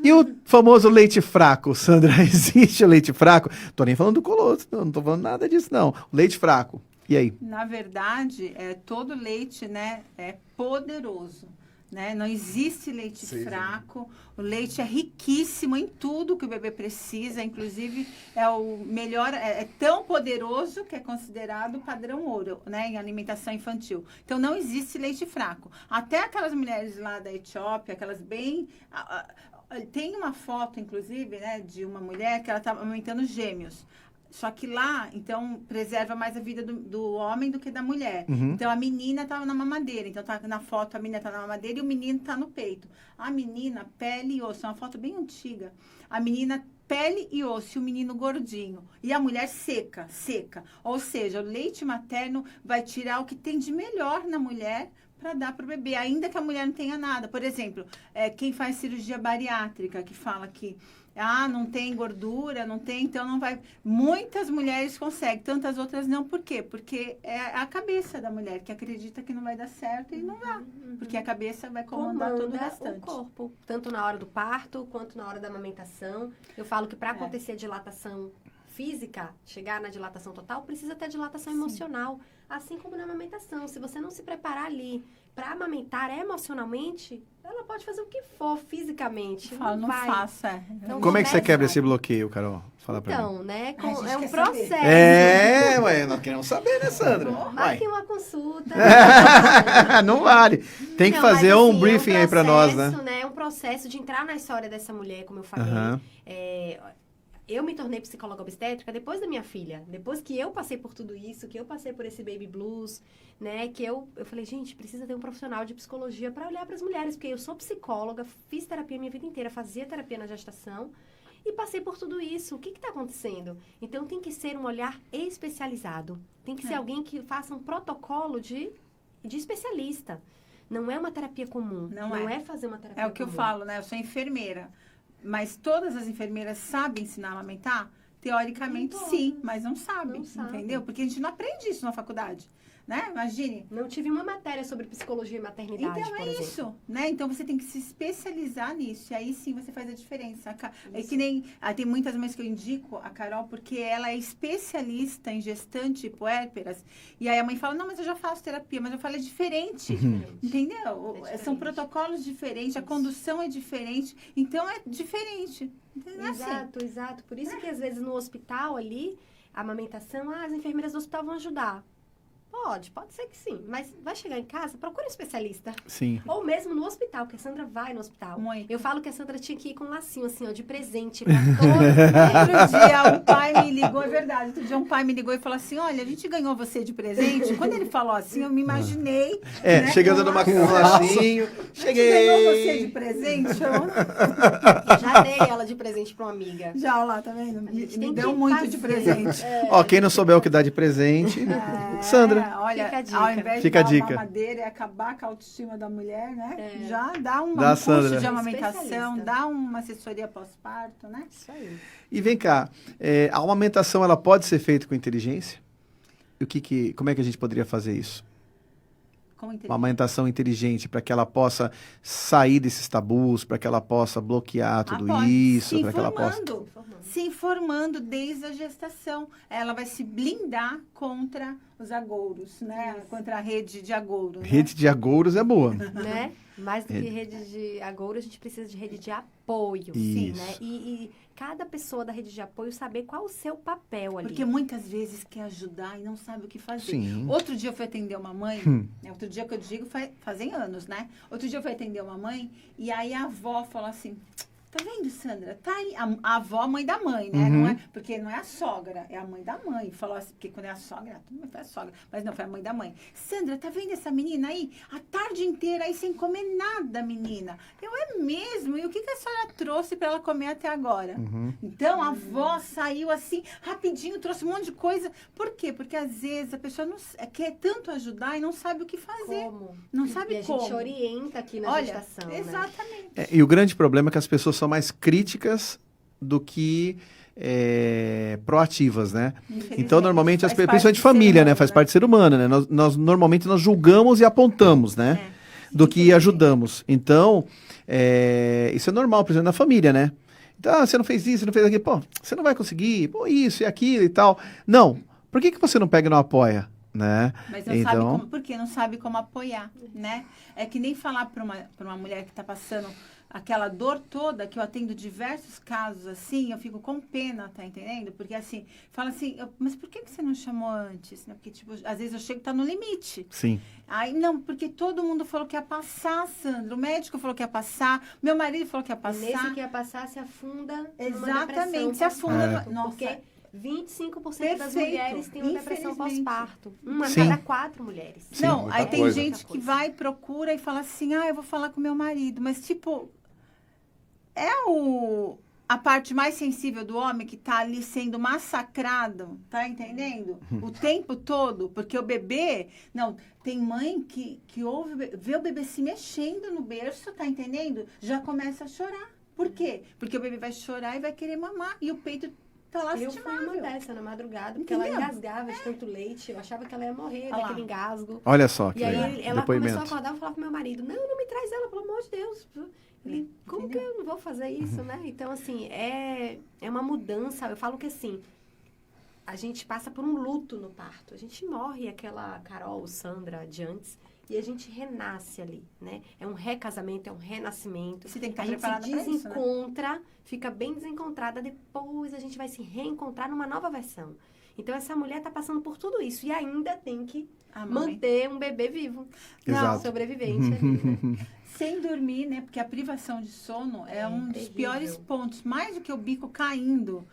E o famoso leite fraco, Sandra, existe o leite fraco? Tô nem falando do Colosso, não tô falando nada disso, não. O leite fraco. E aí? Na verdade, todo leite, né, é poderoso, né? Não existe leite Sim. fraco. O leite é riquíssimo em tudo que o bebê precisa, inclusive é o melhor, é tão poderoso que é considerado padrão ouro, né, em alimentação infantil. Então não existe leite fraco. Até aquelas mulheres lá da Etiópia, aquelas bem tem uma foto, inclusive, né, de uma mulher que ela estava amamentando gêmeos. Só que lá, então, preserva mais a vida do homem do que da mulher. Uhum. Então, a menina estava na mamadeira. Então, tá na foto, a menina está na mamadeira e o menino está no peito. A menina, pele e osso. É uma foto bem antiga. A menina, pele e osso. E o menino gordinho. E a mulher seca, seca. Ou seja, o leite materno vai tirar o que tem de melhor na mulher para dar para o bebê, ainda que a mulher não tenha nada. Por exemplo, quem faz cirurgia bariátrica, que fala que não tem gordura, não tem, então não vai. Muitas mulheres conseguem, tantas outras não. Por quê? Porque é a cabeça da mulher que acredita que não vai dar certo e não dá. Porque a cabeça vai comandar todo o restante. O corpo, tanto na hora do parto quanto na hora da amamentação. Eu falo que para acontecer a dilatação física, chegar na dilatação total, precisa ter dilatação emocional, assim como na amamentação. Se você não se preparar ali para amamentar emocionalmente, ela pode fazer o que for fisicamente. Fala, não vai. faça. Então, Como é que você começa- quebra esse bloqueio, Carol? Fala pra mim. Então, né? A gente É um quer saber. processo. Ué, nós queremos saber, né, Sandra? Uai. Marque uma consulta. Não vale. Tem que Não, fazer mas, um assim, briefing aí pra nós, né? É um processo de entrar na história dessa mulher, como eu falei. Aham. Eu me tornei psicóloga obstétrica depois da minha filha. Depois que eu passei por tudo isso, que eu passei por esse baby blues, né? Que eu falei, gente, precisa ter um profissional de psicologia para olhar para as mulheres. Porque eu sou psicóloga, fiz terapia a minha vida inteira, fazia terapia na gestação. E passei por tudo isso. O que está acontecendo? Então, tem que ser um olhar especializado. Tem que ser alguém que faça um protocolo de especialista. Não é uma terapia comum. Não é fazer uma terapia É o que eu comum. falo, né? Eu sou enfermeira. Mas todas as enfermeiras sabem ensinar a amamentar? Teoricamente, Não sim, mas não sabem, Não sabem. entendeu? Porque a gente não aprende isso na faculdade, né? Imagine. Não tive uma matéria sobre psicologia e maternidade, Então, por é exemplo. isso, né? Então, você tem que se especializar nisso. E aí, sim, você faz a diferença. É Isso. que nem... tem muitas mães que eu indico a Carol, porque ela é especialista em gestante puérperas. E aí, a mãe fala, não, mas eu já faço terapia. Mas eu falo, é diferente. Entendeu? É diferente. São protocolos diferentes, a condução é diferente. Então, é diferente. Entendeu? É assim. Exato. Por isso que, às vezes, no hospital ali, a amamentação, as enfermeiras do hospital vão ajudar. Pode ser que sim. Mas vai chegar em casa, procura um especialista. Sim. Ou mesmo no hospital, que a Sandra vai no hospital. Muito. Eu falo que a Sandra tinha que ir com um lacinho, assim, ó, de presente pra todos. Outro dia um pai me ligou, é verdade. Outro dia um pai me ligou e falou assim: olha, a gente ganhou você de presente. Quando ele falou assim, eu me imaginei. né, Chegando com numa um um lacinho. A gente Cheguei. ganhou você de presente? Já dei ela de presente pra uma amiga. Já, lá, tá vendo? A gente tem Me que deu muito de fazer. presente. Ó, quem não souber o que dá de presente, Sandra. Olha, Fica a dica. ao invés Fica a de dar dica. uma madeira e acabar com a autoestima da mulher, né? Já dá um Dá, curso Sandra. de amamentação, Especialista. dá uma assessoria pós-parto, né? Isso aí. E vem cá, a amamentação ela pode ser feita com inteligência? E como é que a gente poderia fazer isso? Como Uma amamentação inteligente para que ela possa sair desses tabus, para que ela possa bloquear tudo pode. isso, Se para que ela possa. se informando desde a gestação. Ela vai se blindar contra os agouros, né? Contra a rede de agouro. Né? Rede de agouros é boa. Né? Mais do que rede de agouro, a gente precisa de rede de apoio. Sim, Isso. né? E cada pessoa da rede de apoio saber qual o seu papel ali. Porque muitas vezes quer ajudar e não sabe o que fazer. Sim. Outro dia eu fui atender uma mãe, né? Outro dia que eu digo fazem anos, né? Outro dia eu fui atender uma mãe e aí a avó falou assim, Tá vendo, Sandra? Tá aí. A avó, mãe da mãe, né? Não é, porque não é a sogra, é a mãe da mãe. Falou assim, porque quando é a sogra, tudo bem, foi a sogra. Mas não, foi a mãe da mãe. Sandra, tá vendo essa menina aí? A tarde inteira aí sem comer nada, menina. É mesmo? E o que a senhora trouxe pra ela comer até agora? Então, a avó saiu assim, rapidinho, trouxe um monte de coisa. Por quê? Porque às vezes a pessoa não, quer tanto ajudar e não sabe o que fazer. Como? Não sabe E como. a gente orienta aqui na Olha, gestação, né? exatamente. E o grande problema é que as pessoas são mais críticas do que proativas, né? Então, normalmente, faz parte principalmente do família, ser né? humano, Faz parte do ser humano, né? Normalmente, nós julgamos e apontamos, né? Do que Infelizmente. ajudamos. Então, isso é normal, por exemplo, na família, né? Então, você não fez isso, você não fez aquilo. Pô, você não vai conseguir. Pô, isso e aquilo e tal. Não. Por que você não pega e não apoia? Né? Mas não sabe como, porque não sabe como apoiar, né? É que nem falar para uma mulher que está passando aquela dor toda, que eu atendo diversos casos assim, eu fico com pena, tá entendendo? Porque assim, fala assim, mas por que você não chamou antes? Né? Porque, tipo, às vezes eu chego e tá no limite. Sim. Aí, não, porque todo mundo falou que ia passar, Sandra. O médico falou que ia passar, meu marido falou que ia passar. Nesse que ia passar, se afunda Exatamente, se afunda. Nossa. Porque 25% das Perfeito. mulheres têm uma depressão Infelizmente. pós-parto. Uma a Sim. cada 4 mulheres. Sim, Não, muita aí tem coisa. gente que vai, procura e fala assim, eu vou falar com meu marido. Mas, tipo, a parte mais sensível do homem que tá ali sendo massacrado, tá entendendo? O tempo todo, porque o bebê... Não, tem mãe que vê o bebê se mexendo no berço, tá entendendo? Já começa a chorar. Por quê? Porque o bebê vai chorar e vai querer mamar. E o peito tá Eu fui uma lastimável. dessa na madrugada, porque Entendeu? ela engasgava de tanto leite. Eu achava que ela ia morrer Olha lá. daquele engasgo. Olha só que E aí legal. ela começou a Depoimento. acordar e falava pro meu marido, não me traz ela, pelo amor de Deus. Ele, como que eu não vou fazer isso, né? Então, assim, é uma mudança. Eu falo que, assim, a gente passa por um luto no parto. A gente morre, aquela Carol, Sandra de antes, e a gente renasce ali, né? É um recasamento, é um renascimento. Você tem que A estar gente se preparada para isso, né? desencontra, fica bem desencontrada, depois a gente vai se reencontrar numa nova versão. Então, essa mulher tá passando por tudo isso e ainda tem que A mãe. manter um bebê vivo. Exato. Sobrevivente ali, né? Sem dormir, né? Porque a privação de sono é um dos terrível. piores pontos. Mais do que o bico caindo,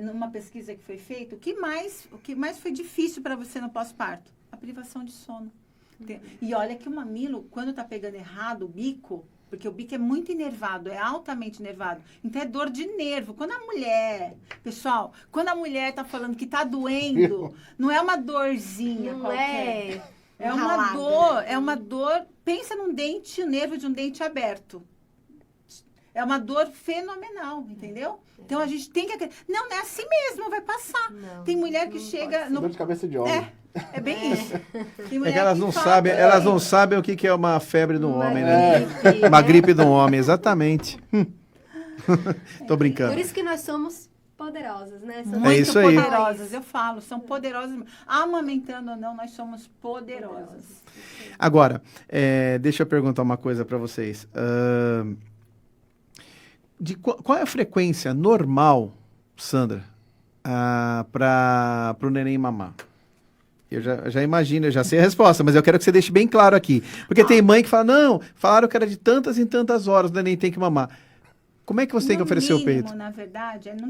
numa pesquisa que foi feita, o que mais foi difícil para você no pós-parto? A privação de sono. E olha que o mamilo, quando tá pegando errado o bico, porque o bico é muito inervado, é altamente inervado. Então é dor de nervo. Quando a mulher, pessoal, quando a mulher tá falando que tá doendo, não é uma dorzinha Não qualquer. é uma Dor, é uma dor. Pensa num dente, o nervo de um dente aberto. É uma dor fenomenal, entendeu? Então a gente tem que acreditar. Não é assim mesmo, vai passar. Não, Tem mulher que não chega pode Dor de cabeça de homem. É bem isso. Tem mulher É que elas que não fala, sabem, elas não sabem o que é uma febre do Uma homem, né? gripe, Uma né? gripe do homem, exatamente. Tô brincando. Por isso que nós somos poderosas, né? Somos muito isso aí. poderosas, eu falo, são poderosas. Amamentando ou não, nós somos poderosas. Agora, deixa eu perguntar uma coisa para vocês. Qual é a frequência normal, Sandra, para o neném mamar? Eu já imagino, eu já sei a resposta, mas eu quero que você deixe bem claro aqui. Porque tem mãe que fala, não, falaram que era de tantas em tantas horas, o neném tem que mamar. Como é que você tem que oferecer o peito? Na verdade, no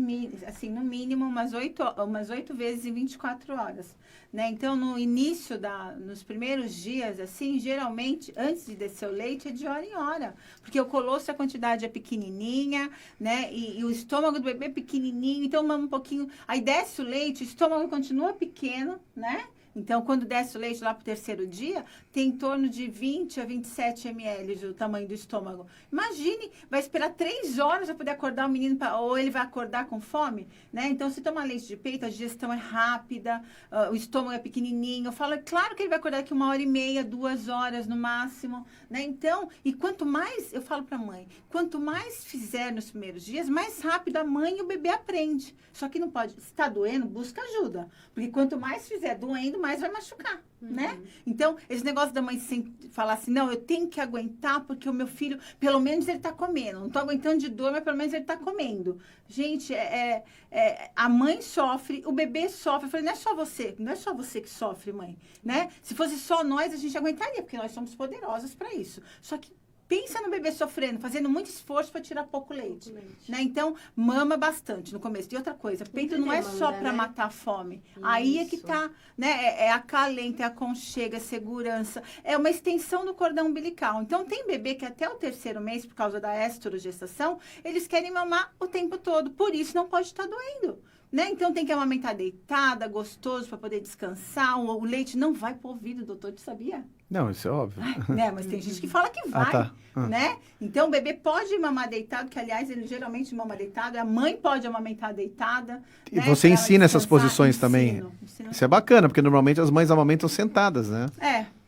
mínimo umas 8 vezes em 24 horas. Né? Então, nos primeiros dias, assim, geralmente, antes de descer o leite, é de hora em hora. Porque o colosso, a quantidade é pequenininha, né? E o estômago do bebê é pequenininho, então mama um pouquinho. Aí desce o leite, o estômago continua pequeno, né? Então, quando desce o leite lá para o terceiro dia, tem em torno de 20 a 27 ml o tamanho do estômago. Imagine, vai esperar 3 horas para poder acordar o menino, ou ele vai acordar com fome, né? Então, se toma leite de peito, a digestão é rápida, o estômago é pequenininho. Eu falo, é claro que ele vai acordar daqui 1h30, 2 horas no máximo, né? Então, e quanto mais, eu falo para a mãe, quanto mais fizer nos primeiros dias, mais rápido a mãe e o bebê aprende. Só que não pode, se está doendo, busca ajuda. Porque quanto mais fizer doendo, mais vai machucar, né? Então, esse negócio da mãe falar assim, não, eu tenho que aguentar porque o meu filho, pelo menos ele tá comendo. Não tô aguentando de dor, mas pelo menos ele tá comendo. Gente, a mãe sofre, o bebê sofre. Eu falei, não é só você que sofre, mãe, né? Se fosse só nós, a gente aguentaria, porque nós somos poderosas para isso. Só que Pensa no bebê sofrendo, fazendo muito esforço para tirar pouco leite. Né? Então, mama bastante no começo. E outra coisa, peito não é só para matar a fome. Aí é que tá, né? É acalento, é aconchego, é segurança. É uma extensão do cordão umbilical. Então, tem bebê que até o 3º mês, por causa da estrogestação, eles querem mamar o tempo todo. Por isso, não pode estar doendo. Né? Então, tem que amamentar deitada, gostoso, para poder descansar. O leite não vai pro ouvido, doutor, tu sabia? Não, isso é óbvio. Né? Mas tem gente que fala que vai, né? Então, o bebê pode mamar deitado, que, aliás, ele geralmente mama deitado. A mãe pode amamentar deitada. E né? você ensina essas posições também. Ensino. Isso é bacana, porque normalmente as mães amamentam sentadas, né?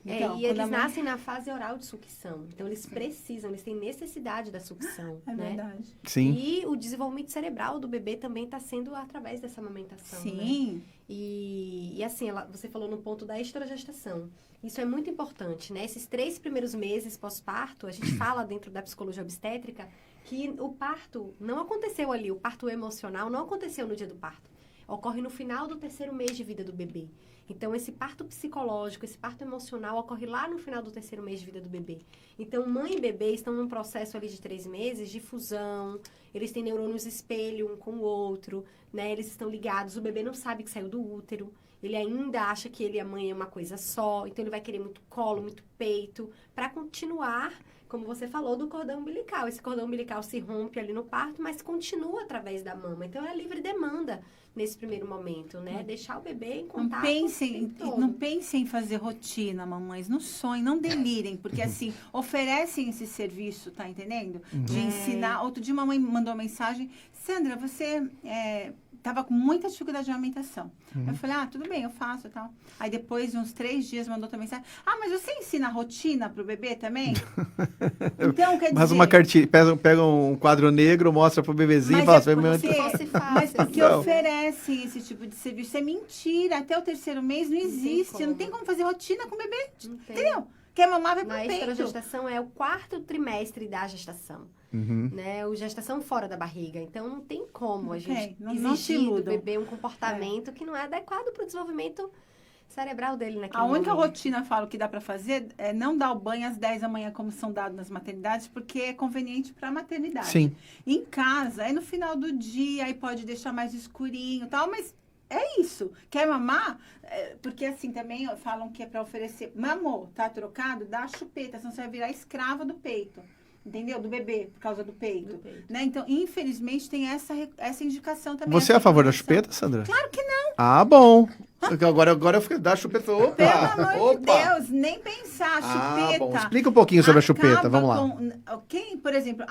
Então, e eles nascem na fase oral de sucção. Então, eles têm necessidade da sucção. É né? verdade. Sim. E o desenvolvimento cerebral do bebê também está sendo através dessa amamentação. Sim. Né? E assim, você falou no ponto da estrogestação. Isso é muito importante, né? Esses 3 primeiros meses pós-parto, a gente fala dentro da psicologia obstétrica que o parto não aconteceu ali, o parto emocional não aconteceu no dia do parto. Ocorre no final do 3º mês de vida do bebê. Então, esse parto psicológico, esse parto emocional ocorre lá no final do 3º mês de vida do bebê. Então, mãe e bebê estão num processo ali de 3 meses de fusão, eles têm neurônios espelho um com o outro, né? Eles estão ligados, o bebê não sabe que saiu do útero, ele ainda acha que ele e a mãe é uma coisa só, então ele vai querer muito colo, muito peito, para continuar, como você falou, do cordão umbilical. Esse cordão umbilical se rompe ali no parto, mas continua através da mama. Então, é livre demanda nesse primeiro momento, né? Deixar o bebê em contato. Não pensem em fazer rotina, mamães. Não sonhem, não delirem. Porque, assim, oferecem esse serviço, tá entendendo? De ensinar. Outro dia, uma mãe mandou uma mensagem. Sandra, você tava com muita dificuldade de amamentação. Eu falei, tudo bem, eu faço e tal. Aí, depois de uns 3 dias, mandou outra mensagem. Mas você ensina rotina pro bebê também? Então, quer dizer... Mas uma cartilha, pega um quadro negro, mostra pro bebezinho e fala... Mas porque oferecem esse tipo de serviço. Isso é mentira. Até o 3º mês não existe. Não tem como fazer rotina com o bebê. Entendeu? Quer mamar, vai pro peito. A estrogestação é o 4º trimestre da gestação. Né? O gestação fora da barriga. Então, não tem como a gente exigir do bebê um comportamento que não é adequado para o desenvolvimento cerebral dele naquele momento. A única rotina, falo, que dá para fazer é não dar o banho às 10 da manhã, como são dados nas maternidades, porque é conveniente para a maternidade. Sim. Em casa, é no final do dia, aí pode deixar mais escurinho e tal, mas é isso. Quer mamar? Porque assim, também falam que é para oferecer. Mamou, tá trocado? Dá a chupeta, senão você vai virar escrava do peito. Entendeu? Do bebê, por causa do peito. Né? Então, infelizmente, tem essa indicação também. Você é a favor da chupeta, Sandra? Claro que não. Bom. Agora eu fui dar a chupeta. Opa! Pelo amor de Deus, nem pensar. Chupeta. Bom. Explica um pouquinho sobre a chupeta, vamos lá. Quem, por exemplo,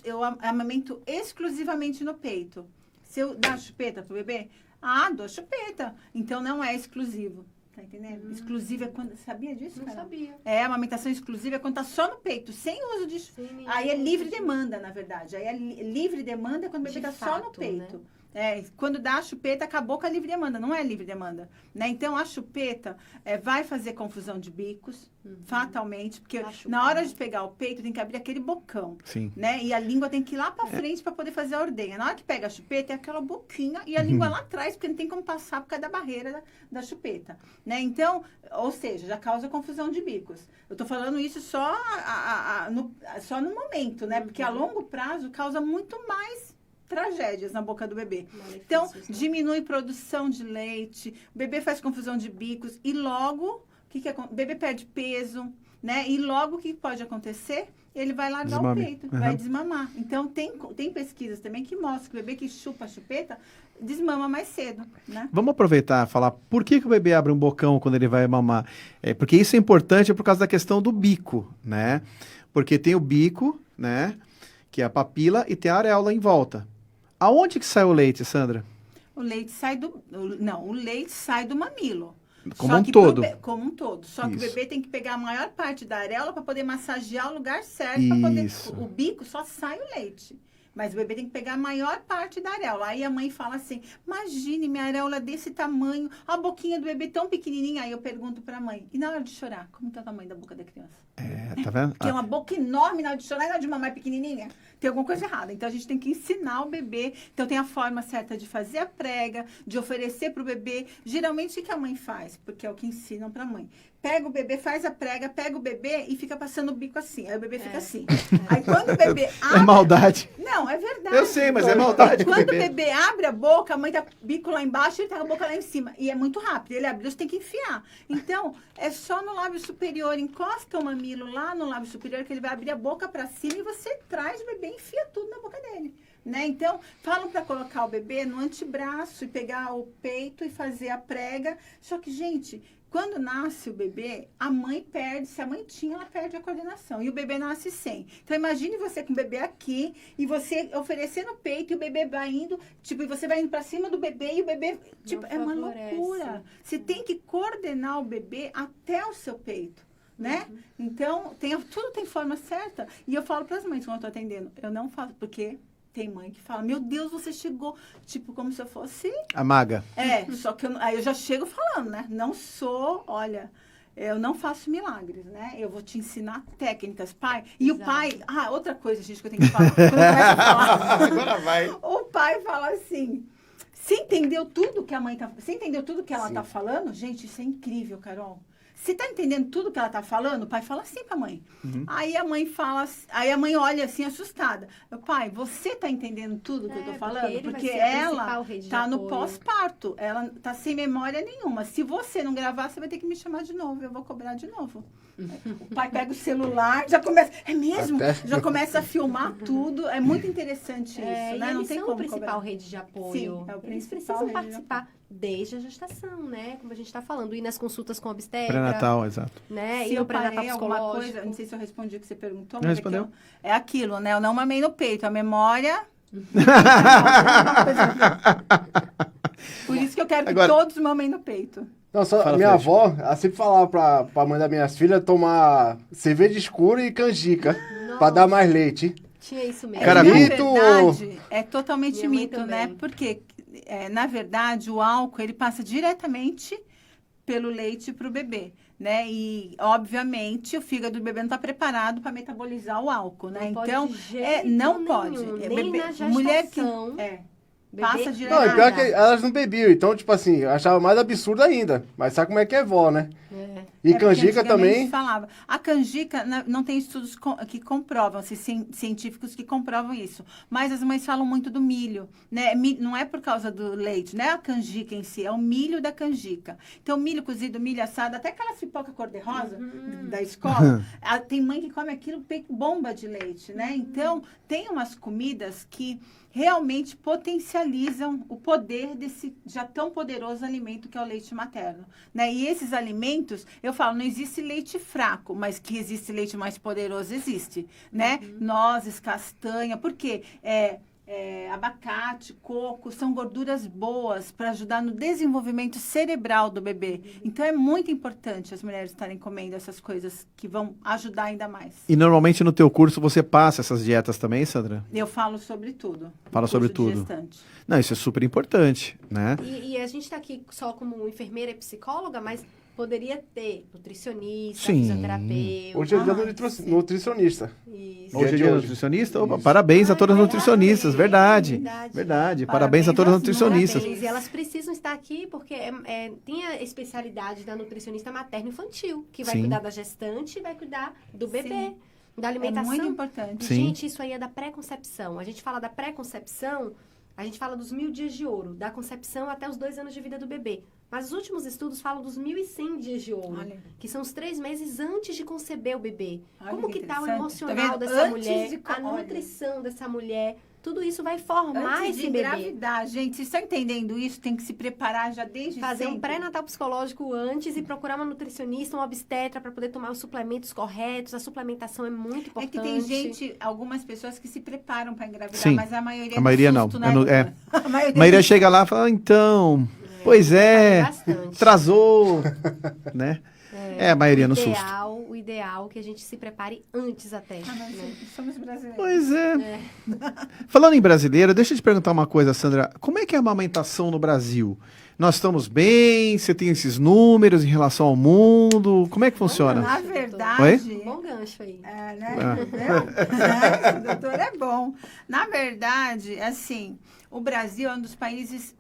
eu amamento exclusivamente no peito. Se eu dar chupeta pro bebê, dou chupeta. Então, não é exclusivo. Tá entendendo? Exclusiva é quando... Sabia disso, Não sabia. Amamentação exclusiva é quando tá só no peito, sem uso de... Aí é livre demanda, na verdade. Aí é livre demanda quando o bebê tá só no peito. Né? Quando dá a chupeta, acabou com a livre demanda. Não é livre demanda. Né? Então, a chupeta vai fazer confusão de bicos, fatalmente. Porque na hora de pegar o peito, tem que abrir aquele bocão. Sim. Né? E a língua tem que ir lá pra frente para poder fazer a ordenha. Na hora que pega a chupeta, é aquela boquinha e a língua lá atrás, porque não tem como passar por causa da barreira da chupeta. Né? Então, ou seja, já causa confusão de bicos. Eu tô falando isso só no momento, né? Porque a longo prazo causa muito mais tragédias na boca do bebê. Então, diminui produção de leite, o bebê faz confusão de bicos e logo, o bebê perde peso, né? E logo o que pode acontecer? Ele vai largar o peito, vai desmamar. Então, tem pesquisas também que mostram que o bebê que chupa a chupeta desmama mais cedo, né? Vamos aproveitar e falar por que o bebê abre um bocão quando ele vai mamar. Porque isso é importante por causa da questão do bico, né? Porque tem o bico, né? Que é a papila e tem a areola em volta. Aonde que sai o leite, Sandra? O leite sai o leite sai do mamilo. Como um todo. Como um todo. Só que o Isso. bebê tem que pegar a maior parte da areola para poder massagear o lugar certo. Pra poder, o bico só sai o leite. Mas o bebê tem que pegar a maior parte da areola. Aí a mãe fala assim, imagine, minha areola é desse tamanho, a boquinha do bebê tão pequenininha. Aí eu pergunto pra mãe, e na hora de chorar, como que é o tamanho da boca da criança? Tá vendo? Porque é uma boca enorme na hora de chorar e na hora de mamar é pequenininha. tem alguma coisa errada. Então, a gente tem que ensinar o bebê. Então, tem a forma certa de fazer a prega, de oferecer para o bebê. Geralmente, o que a mãe faz? Porque é o que ensinam para a mãe. Pega o bebê, faz a prega, pega o bebê e fica passando o bico assim. Aí o bebê fica assim. Aí quando o bebê abre... É maldade. Não, é verdade. Eu sei, mas é maldade com o Quando o bebê. bebê abre a boca, a mãe tá com o bico lá embaixo e ele tá com a boca lá em cima. E é muito rápido. Ele abriu, você tem que enfiar. Então, é só no lábio superior. Encosta o mamilo lá no lábio superior que ele vai abrir a boca para cima e você traz o bebê e enfia tudo na boca dele. Né? Então, falam para colocar o bebê no antebraço e pegar o peito e fazer a prega. Só que, gente... Quando nasce o bebê, a mãe perde, se a mãe tinha, ela perde a coordenação. E o bebê nasce sem. Então, imagine você com o bebê aqui e você oferecendo o peito e o bebê vai indo, tipo, e você vai indo pra cima do bebê e o bebê, tipo, é uma loucura. Você tem que coordenar o bebê até o seu peito, né? Então, tudo tem forma certa. E eu falo pras mães quando eu tô atendendo, eu não faço, porque... Tem mãe que fala, meu Deus, você chegou, tipo, como se eu fosse... A maga. Só que aí eu já chego falando, né? Não sou, olha, eu não faço milagres, né? Eu vou te ensinar técnicas, pai. E Exato. o pai... outra coisa, gente, que eu tenho que falar. Quando eu começo a falar, Agora vai. o pai fala assim, você entendeu tudo que a mãe tá... Você entendeu tudo que ela Sim. tá falando? Gente, isso é incrível, Carol. Você tá entendendo tudo que ela tá falando? O pai fala assim pra mãe. Aí a mãe fala, aí a mãe olha assim, assustada. Pai, você tá entendendo tudo que eu tô falando? ele vai Porque ser a ela principal rede de tá no apoio. pós-parto. Ela tá sem memória nenhuma. Se você não gravar, você vai ter que me chamar de novo. Eu vou cobrar de novo. O pai pega o celular, já começa... É mesmo? Até- Já começa a filmar tudo. É muito interessante isso, E né? Não eles tem são como a principal cobrar. rede de apoio. Sim, é o Eles principal precisam rede de participar desde a gestação, né? Como a gente está falando, ir nas consultas com obstetra. Pré-natal, exato. Né? Se Ir eu no pré-natal parei alguma psicológico. coisa, não sei se eu respondi o que você perguntou, Não mas respondeu. é aquilo, né? Eu não mamei no peito, a memória... Por isso que eu quero que Agora- todos mamem no peito. Não, só Fala, minha Fred. avó, ela sempre falava pra mãe das minhas filhas tomar cerveja escura e canjica pra dar mais leite. Tinha isso mesmo. Cara, na mito- verdade, é totalmente Minha mãe mito, né? também. Porque, na verdade, o álcool, ele passa diretamente pelo leite para o bebê, né? E, obviamente, o fígado do bebê não está preparado para metabolizar o álcool, né? Não pode Então, de jeito não nenhum, pode. nem na gestação. Mulher que Bebê passa direto. Não, e pior nada. que elas não bebiam, então, tipo assim, eu achava mais absurdo ainda. Mas sabe como é que é vó, né? É. E porque canjica antigamente também. falava. A canjica não tem estudos que comprovam, científicos que comprovam isso. Mas as mães falam muito do milho, né? Não é por causa do leite, não é a canjica em si, é o milho da canjica. Então, milho cozido, milho assado, até aquela pipoca cor-de-rosa da escola, tem mãe que come aquilo bomba de leite, né? Então, tem umas comidas que realmente potencializam o poder desse já tão poderoso alimento que é o leite materno, né? E esses alimentos, eu falo, não existe leite fraco, mas que existe leite mais poderoso, existe, né? Nozes, castanha, porque abacate, coco, são gorduras boas para ajudar no desenvolvimento cerebral do bebê. Então, é muito importante as mulheres estarem comendo essas coisas que vão ajudar ainda mais. E normalmente no teu curso você passa essas dietas também, Sandra? Eu falo sobre tudo. Fala no sobre curso de tudo. gestante. Não, isso é super importante, né? E a gente está aqui só como enfermeira e psicóloga, mas poderia ter nutricionista, Sim. fisioterapeuta. Hoje é dia do sim. nutricionista. Isso. Hoje é de dia do hoje. nutricionista? Opa, Isso. parabéns a todas as Ai, nutricionistas, verdade, verdade. verdade. Verdade, parabéns a Parabéns todas as às nutricionistas. Parabéns. E elas precisam estar aqui porque tem a especialidade da nutricionista materno-infantil, que vai Sim. cuidar da gestante e vai cuidar do bebê, Sim. da É alimentação. muito importante. Sim. Gente, isso aí é da pré-concepção. A gente fala da pré-concepção, a gente fala dos 1000 dias de ouro, da concepção até os 2 anos de vida do bebê. Mas os últimos estudos falam dos 1100 dias de ouro, Olha. que são os 3 meses antes de conceber o bebê. Olha Como que que tá o interessante. emocional Tá vendo? dessa Antes mulher, de a olha. nutrição dessa mulher, tudo isso vai formar Antes de esse bebê. engravidar, gente, vocês estão entendendo isso? Tem que se preparar já desde Fazer um sempre. pré-natal psicológico antes e procurar uma nutricionista, uma obstetra para poder tomar os suplementos corretos. A suplementação é muito É importante. que tem gente, algumas pessoas que se preparam para engravidar, Sim. mas a maioria A maioria no não. susto, É no- né? A A maioria Maíra chega lá e fala, então, pois é, Bastante. atrasou, né? É a maioria no susto. O ideal é que a gente se prepare antes até. Ah, nós né? somos brasileiros. Pois é. Falando em brasileira, deixa eu te perguntar uma coisa, Sandra. Como é que é a amamentação no Brasil? Nós estamos bem? Você tem esses números em relação ao mundo? Como é que funciona? Na Oi? verdade, Bom gancho aí. É, né? Ah. O doutor é bom. Na verdade, assim, o Brasil é um dos países...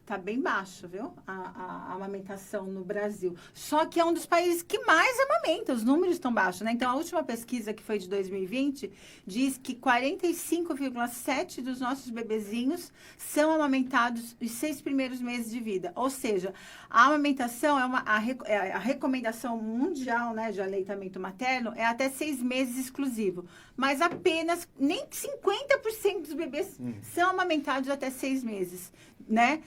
Tá bem baixo, viu? A amamentação no Brasil. Só que é um dos países que mais amamenta. Os números estão baixos, né? Então, a última pesquisa, que foi de 2020, diz que 45,7% dos nossos bebezinhos são amamentados os 6 primeiros meses de vida. Ou seja, a amamentação a recomendação mundial, né, de aleitamento materno é até 6 meses exclusivo. Mas apenas nem 50% dos bebês são amamentados até 6 meses, né?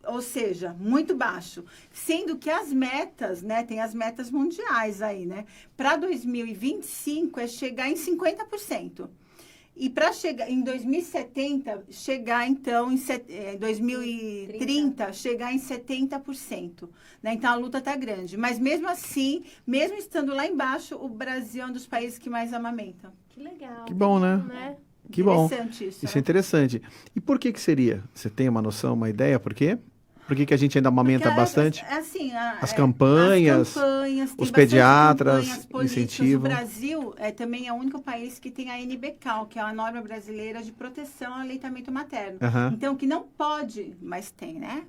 Ou seja, muito baixo. Sendo que as metas, né? Tem as metas mundiais aí, né? Para 2025 é chegar em 50%. E para chegar em 2070, chegar então em 2030, chegar em 70%. Né? Então a luta está grande. Mas mesmo assim, mesmo estando lá embaixo, o Brasil é um dos países que mais amamenta. Que legal. Que bom, né? Que bom. Interessante isso. Isso é interessante. E por que seria? Você tem uma noção, uma ideia por quê? Por que a gente ainda amamenta bastante? Assim, As campanhas, tem os bastante pediatras, campanhas políticas. incentivo. O Brasil também é o único país que tem a NBCAL, que é a norma brasileira de proteção ao aleitamento materno. Aham. Então, que não pode, mas tem, né?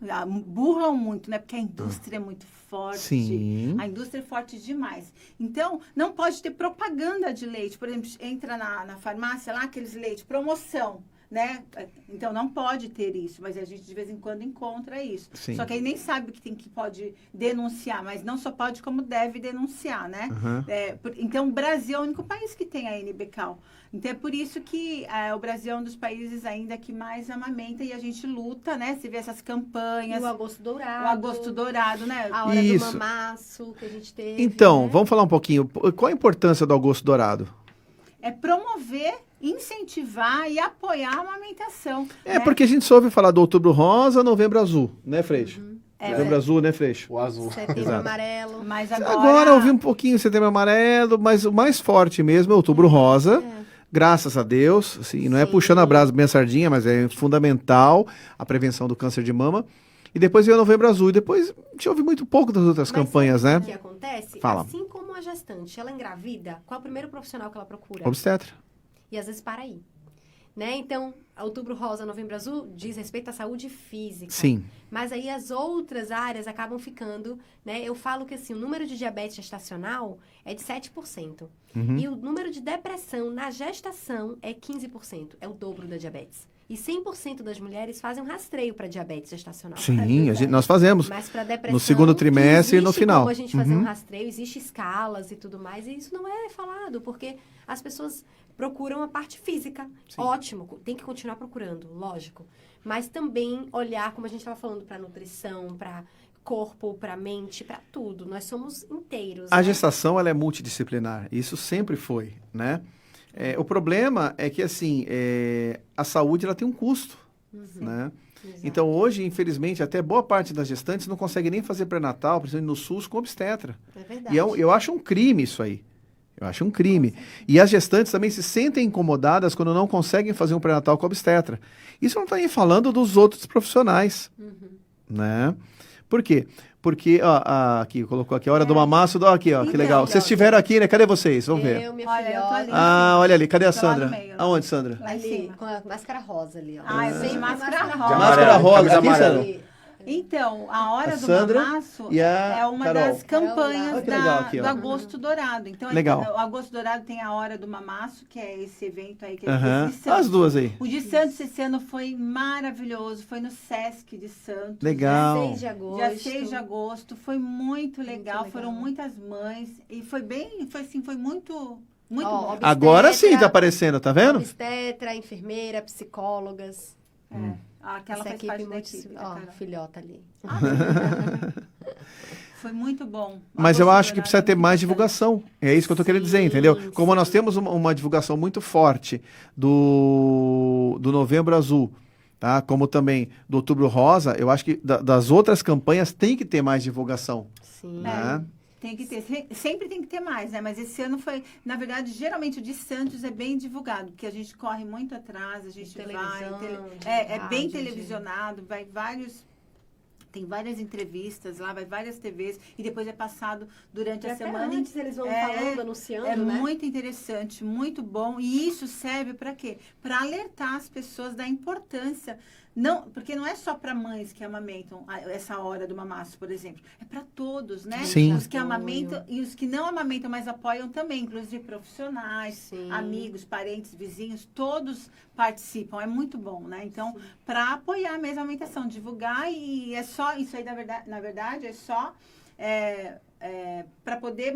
Burlam muito, né? Porque a indústria é muito forte. Sim. A indústria é forte demais. Então, não pode ter propaganda de leite. Por exemplo, entra na farmácia lá, aqueles leite, promoção. Né? Então não pode ter isso, mas a gente de vez em quando encontra isso. Sim. Só que aí nem sabe que pode denunciar, mas não só pode como deve denunciar, né? Uhum. Então o Brasil é o único país que tem a NBCAL. Então é por isso que o Brasil é um dos países ainda que mais amamenta e a gente luta, né? Você vê essas campanhas. E o agosto dourado. O agosto dourado, né? A hora Isso. do mamaço que a gente teve. Então, né? vamos falar um pouquinho. Qual a importância do agosto dourado? É promover, incentivar e apoiar a amamentação. É né? porque a gente só ouve falar do Outubro Rosa, Novembro Azul, né, Freixo? Novembro É. Azul, né, Freixo? O azul. Setembro Exato. amarelo. Mas Agora eu ouvi um pouquinho Setembro Amarelo, mas o mais forte mesmo é Outubro Rosa. Graças a Deus, assim, não é Sim. puxando a brasa bem a sardinha, mas é fundamental a prevenção do câncer de mama. E depois veio o Novembro Azul. E depois a gente ouve muito pouco das outras Mas campanhas, sabe né? O que acontece? Fala. Assim como a gestante, ela engravida, qual é o primeiro profissional que ela procura? Obstetra. E às vezes para aí. Né? Então, Outubro Rosa, Novembro Azul diz respeito à saúde física. Sim. Mas aí as outras áreas acabam ficando, né? Eu falo que assim, o número de diabetes gestacional é de 7%. Uhum. E o número de depressão na gestação é 15%. É o dobro da diabetes. E 100% das mulheres fazem um rastreio para diabetes gestacional. Sim, nós fazemos. Mas para depressão, No segundo trimestre e no existe final. como a gente fazer Uhum. um rastreio, existe escalas e tudo mais, e isso não é falado, porque as pessoas procuram a parte física. Sim. Ótimo, tem que continuar procurando, lógico. Mas também olhar, como a gente estava falando, para nutrição, para corpo, para mente, para tudo. Nós somos inteiros. A né? gestação ela é multidisciplinar, isso sempre foi, né? O problema é que, assim, a saúde ela tem um custo, né? Exato. Então, hoje, infelizmente, até boa parte das gestantes não consegue nem fazer pré-natal, principalmente no SUS, com obstetra. É verdade. E eu acho um crime isso aí. Eu acho um crime. E as gestantes também se sentem incomodadas quando não conseguem fazer um pré-natal com obstetra. Isso não está nem falando dos outros profissionais, né? Por quê? Porque, ó, aqui, colocou aqui, a hora do mamaço, ó, aqui, ó, que Então, legal. Vocês estiveram aqui, né? Cadê vocês? Vamos ver. Eu, minha Olha, eu tô filhota, ali. Ah, olha ali, cadê a Tô lá no Sandra? meio. Aonde, Sandra? Lá em ali, cima. com a máscara rosa ali, ó. Ah, eu tenho máscara rosa. Máscara Amarelo, rosa, camisa aqui, amarela. Sandra. Então, a hora A do Sandra mamaço e a é uma Carol. das campanhas Olha que legal aqui, ó. do Agosto Dourado. Então, Legal. o Agosto Dourado tem a hora do mamaço, que é esse evento aí que Aham. esse de Santos. As duas aí. O de Santos esse ano foi maravilhoso, foi no Sesc de Santos. Legal. 6 de agosto. Dia 6 de agosto, foi muito legal, legal. foram muitas mães e foi muito muito Ó, bom. obstetra, Agora sim tá aparecendo, tá vendo? Obstetra, enfermeira, psicólogas. Aquela Essa faz parte da muito... equipe, da Ó, Carol. filhota ali. Foi muito bom. Mas eu Agosto acho que Dourado precisa é ter muito mais importante. divulgação. É isso que eu tô querendo dizer, entendeu? Sim, Como nós sim. temos uma divulgação muito forte do Novembro Azul, tá? Como também do Outubro Rosa, eu acho que das outras campanhas tem que ter mais divulgação, Sim. né? Tem que ter, sempre tem que ter mais, né? Mas esse ano foi, na verdade, geralmente o de Santos é bem divulgado, porque a gente corre muito atrás, a gente vai, televisão, de é bem rádio, de- televisionado, vai vários Tem várias entrevistas lá, vai várias TVs e depois é passado durante E a até semana. antes eles vão falando, anunciando, É né? muito interessante, muito bom. E isso serve para quê? Para alertar as pessoas da importância. Não, porque não é só para mães que amamentam essa hora do mamaço, por exemplo. É para todos, né? Sim. Os que amamentam e os que não amamentam, mas apoiam também, inclusive profissionais, Sim. amigos, parentes, vizinhos, todos participam. É muito bom, né? Então, para apoiar mesmo a amamentação, divulgar e é só isso aí, na verdade, é só para poder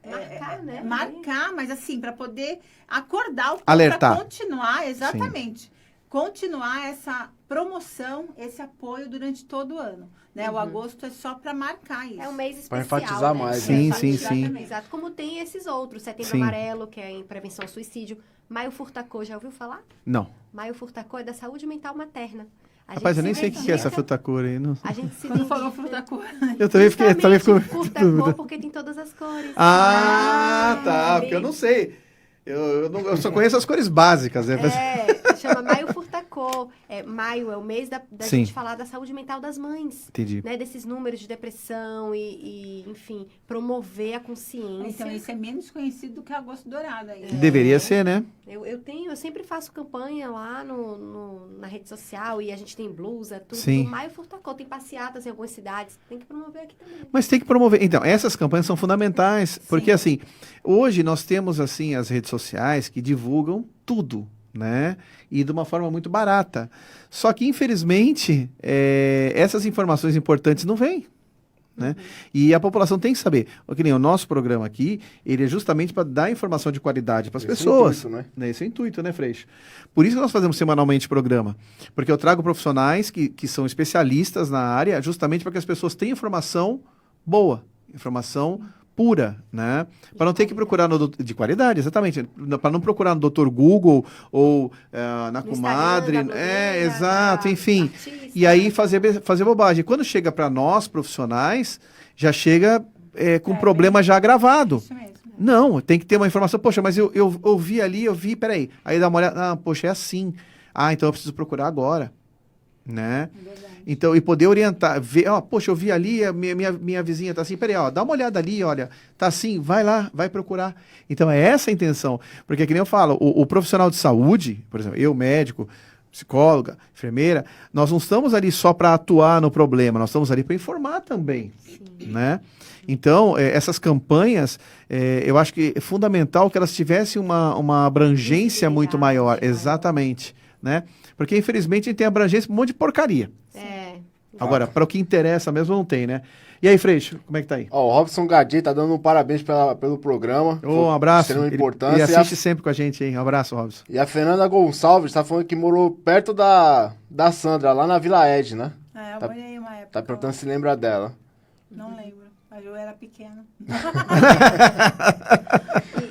Marcar, né? marcar, mas assim, para poder acordar o Alertar. para continuar, exatamente. Continuar essa promoção, esse apoio durante todo o ano. Né? O agosto é só para marcar isso. É um mês Pra especial, enfatizar né? mais, Sim, né? sim, sim. Exatamente. Exato, como tem esses outros. Setembro Sim. Amarelo, que é em prevenção ao suicídio. Maio Furtacô, já ouviu falar? Não. Maio Furtacô é da saúde mental materna. A Rapaz, eu gente nem se sei o que é essa dedica- frutacura aí. Não... A gente se Quando falou dedica- fruta cor. Eu também fiquei Justamente com Furtacô, dúvida. porque tem todas as cores. Ah, tá. Porque eu não sei. Eu só conheço as cores básicas, né? Chama Maio Furtacô. Maio é o mês da Sim. gente falar da saúde mental das mães. Entendi. Né, desses números de depressão enfim, promover a consciência. Então, isso é menos conhecido do que agosto dourado aí. Deveria ser, né? Eu sempre faço campanha lá na rede social e a gente tem blusa, tudo. Sim. No Maio Furtacô, tem passeatas em algumas cidades. Tem que promover aqui também. Mas tem que promover. Então, essas campanhas são fundamentais, porque Sim. assim, hoje nós temos assim as redes sociais que divulgam tudo, né? E de uma forma muito barata. Só que, infelizmente, essas informações importantes não vêm. Né? E a população tem que saber. Que nem o nosso programa aqui, ele é justamente para dar informação de qualidade para as Esse é o pessoas. intuito, né? Esse é o intuito, né, Freixo? Por isso que nós fazemos semanalmente programa. Porque eu trago profissionais que são especialistas na área, justamente para que as pessoas tenham informação boa, informação pura, né? Para não ter que procurar de qualidade, exatamente. Para não procurar no Dr. Google ou na No comadre. Instagram, da blogueira, Exato, da enfim. artista. E aí fazer bobagem. Quando chega para nós, profissionais, já chega com problema já agravado. Isso mesmo. Não, tem que ter uma informação. Poxa, mas eu vi ali, peraí. Aí dá uma olhada, poxa, é assim. Então eu preciso procurar agora, né? É verdade. Então, e poder orientar, ver, poxa, eu vi ali, a minha vizinha tá assim, peraí, dá uma olhada ali, olha, tá assim, vai lá, vai procurar. Então, é essa a intenção. Porque, que nem eu falo, o profissional de saúde, por exemplo, eu, médico, psicóloga, enfermeira, nós não estamos ali só para atuar no problema, nós estamos ali para informar também, né? Então, essas campanhas, eu acho que é fundamental que elas tivessem uma abrangência muito maior, exatamente, né? Porque, infelizmente, a gente tem abrangência um monte de porcaria. Agora, para o que interessa mesmo, não tem, né? E aí, Freixo, como é que tá aí? Ó, o Robson Gadi tá dando um parabéns pelo programa. Um abraço. Extrema Ele importância. assiste sempre com a gente, hein? Um abraço, Robson. E a Fernanda Gonçalves tá falando que morou perto da Sandra, lá na Vila Ed, né? Eu Tá- morei uma época. Tá perguntando se lembra dela. Não lembro, mas eu era pequena.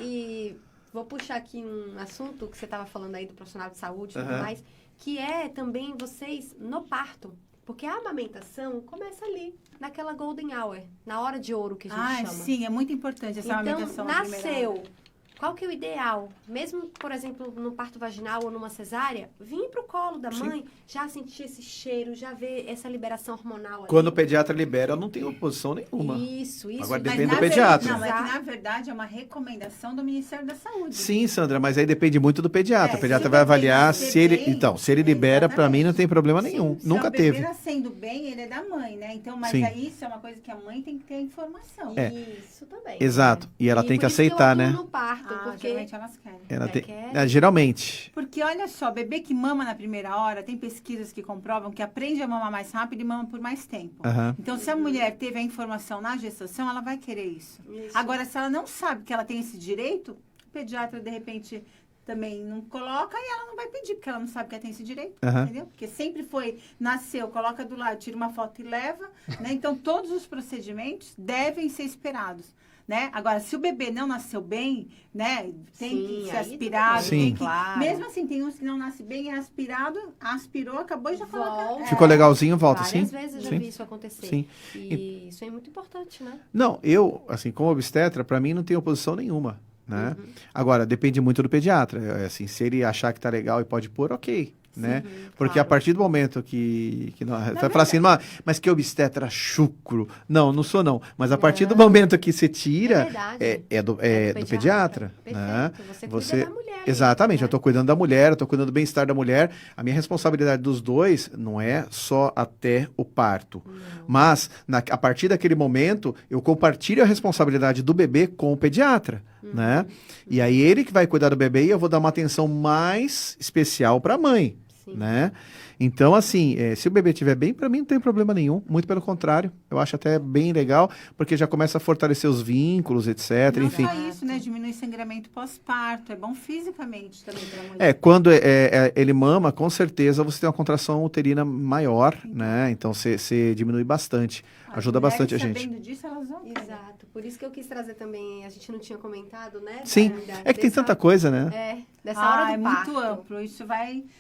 E vou puxar aqui um assunto que você estava falando aí do profissional de saúde e tudo Aham. mais, que é também vocês no parto. Porque a amamentação começa ali, naquela golden hour, na hora de ouro que a gente chama. Sim, é muito importante essa Então, amamentação na primeira hora. nasceu. Qual que é o ideal? Mesmo, por exemplo, no parto vaginal ou numa cesárea, vir pro colo da mãe, já sentir esse cheiro, já ver essa liberação hormonal ali. Quando o pediatra libera, eu não tenho oposição nenhuma. Isso. Agora Mas depende na do ver- pediatra. Não, mas que na verdade é uma recomendação do Ministério da Saúde. Sim, Sandra, mas aí depende muito do pediatra. O pediatra se o vai bebê avaliar nascer se ele. bem, Então, se ele libera, para mim não tem problema nenhum. Se Nunca o bebê teve. nascendo bem, ele é da mãe, né? Então, mas Sim. aí isso é uma coisa que a mãe tem que ter informação. Isso também. Exato. E ela tem que por isso eu aceitar, atuo né? no parto, porque Geralmente elas querem. Ela tem... quer. geralmente. Porque olha só, bebê que mama na primeira hora, tem pesquisas que comprovam que aprende a mamar mais rápido e mama por mais tempo. Aham. Então, se a mulher teve a informação na gestação, ela vai querer isso. Isso. Agora, se ela não sabe que ela tem esse direito, o pediatra, de repente, também não coloca e ela não vai pedir, porque ela não sabe que ela tem esse direito, Aham. entendeu? Porque sempre nasceu, coloca do lado, tira uma foto e leva, né? Então, todos os procedimentos devem ser esperados. Né? Agora, se o bebê não nasceu bem, né, tem Sim, que ser aí aspirado, tudo tem bem. que... Claro. Mesmo assim, tem uns que não nascem bem, é aspirado, aspirou, acabou e já coloca... Volta. Ficou legalzinho, volta, Várias sim? vezes eu já Sim. vi isso acontecer. Sim. E isso é muito importante, né? Não, eu, assim, como obstetra, para mim não tem oposição nenhuma, né? Uhum. Agora, depende muito do pediatra. Assim, se ele achar que tá legal e pode pôr, ok. né? Porque claro. a partir do momento que nós... Você vai falar assim, mas que obstetra chucro. Não sou não. Mas a partir do momento que você tira, verdade. é do pediatra. Né? Perfeito. Você cuida da mulher. Exatamente, né? eu estou cuidando da mulher, eu estou cuidando do bem-estar da mulher. A minha responsabilidade dos dois não é só até o parto. Mas, a partir daquele momento, eu compartilho a responsabilidade do bebê com o pediatra. Né? E aí ele que vai cuidar do bebê e eu vou dar uma atenção mais especial para a mãe. Né? Então, assim, se o bebê estiver bem, para mim não tem problema nenhum. Muito pelo contrário, eu acho até bem legal, porque já começa a fortalecer os vínculos, etc. Não Enfim. só isso, né? Diminui sangramento pós-parto. É bom fisicamente também para a mulher. Quando ele mama, com certeza você tem uma contração uterina maior, né? Então você diminui bastante. Ajuda bastante a gente. Sabendo disso, elas vão. Exato. Por isso que eu quis trazer também, a gente não tinha comentado, né? Sim, é que tem tanta coisa, né? Dessa hora do é parto. muito amplo. Isso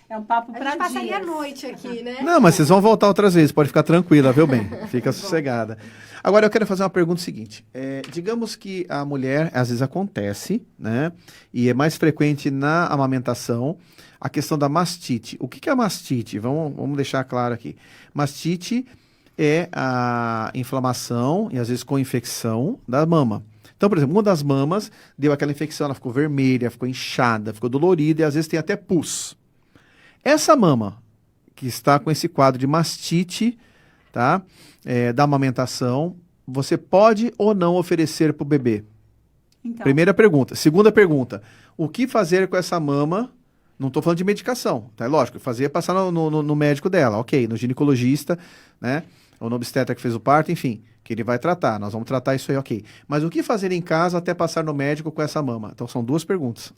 é um papo A para gente passaria a dias. noite aqui, né? Não, mas vocês vão voltar outras vezes, pode ficar tranquila, viu, bem? Fica sossegada. Agora, eu quero fazer uma pergunta seguinte. Digamos que a mulher, às vezes acontece, né? E é mais frequente na amamentação, a questão da mastite. O que é a mastite? Vamos deixar claro aqui. Mastite é a inflamação, e às vezes com infecção, da mama. Então, por exemplo, uma das mamas deu aquela infecção, ela ficou vermelha, ficou inchada, ficou dolorida, e às vezes tem até pus. Essa mama que está com esse quadro de mastite, tá? Da amamentação, você pode ou não oferecer para o bebê? Então, Primeira pergunta. Segunda pergunta, o que fazer com essa mama? Não estou falando de medicação, tá? É lógico, fazer passar no médico dela, ok, no ginecologista, né? Ou no obstetra que fez o parto, enfim, que ele vai tratar, nós vamos tratar isso aí, ok. Mas o que fazer em casa até passar no médico com essa mama? Então são duas perguntas.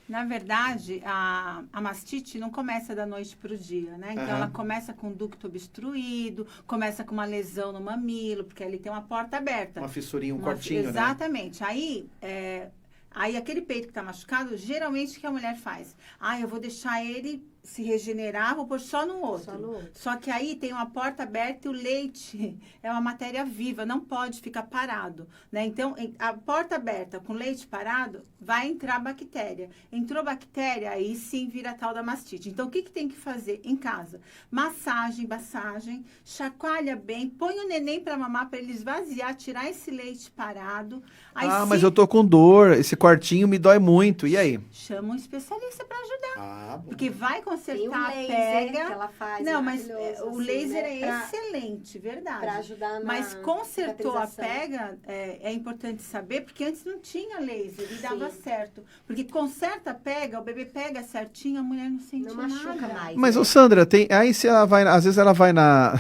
na verdade, a mastite não começa da noite para o dia, né? Então, ela começa com o ducto obstruído, começa com uma lesão no mamilo, porque ali tem uma porta aberta. Uma fissurinha, um cortinho, né? Exatamente. Aí, aquele peito que está machucado, geralmente o que a mulher faz? Eu vou deixar ele se regenerar, vou pôr só no outro. Só que aí tem uma porta aberta e o leite é uma matéria viva, não pode ficar parado, né? Então, a porta aberta com leite parado, vai entrar bactéria. Entrou bactéria, aí sim vira a tal da mastite. Então, o que tem que fazer em casa? Massagem, chacoalha bem, põe o neném para mamar, para ele esvaziar, tirar esse leite parado. Aí, mas eu tô com dor, esse quartinho me dói muito, e aí? Chama um especialista para ajudar. Bom. Porque vai consertar Tem um a laser pega. que ela faz, não, mas maravilhoso, o assim, laser né, é excelente, verdade. Para ajudar na Mas consertou a cicatrização. pega, é importante saber, porque antes não tinha laser e dava certo. Porque conserta a pega, o bebê pega certinho, a mulher não sente Não nada. machuca mais. Mas, né? ô Sandra, aí se ela vai, às vezes ela vai na...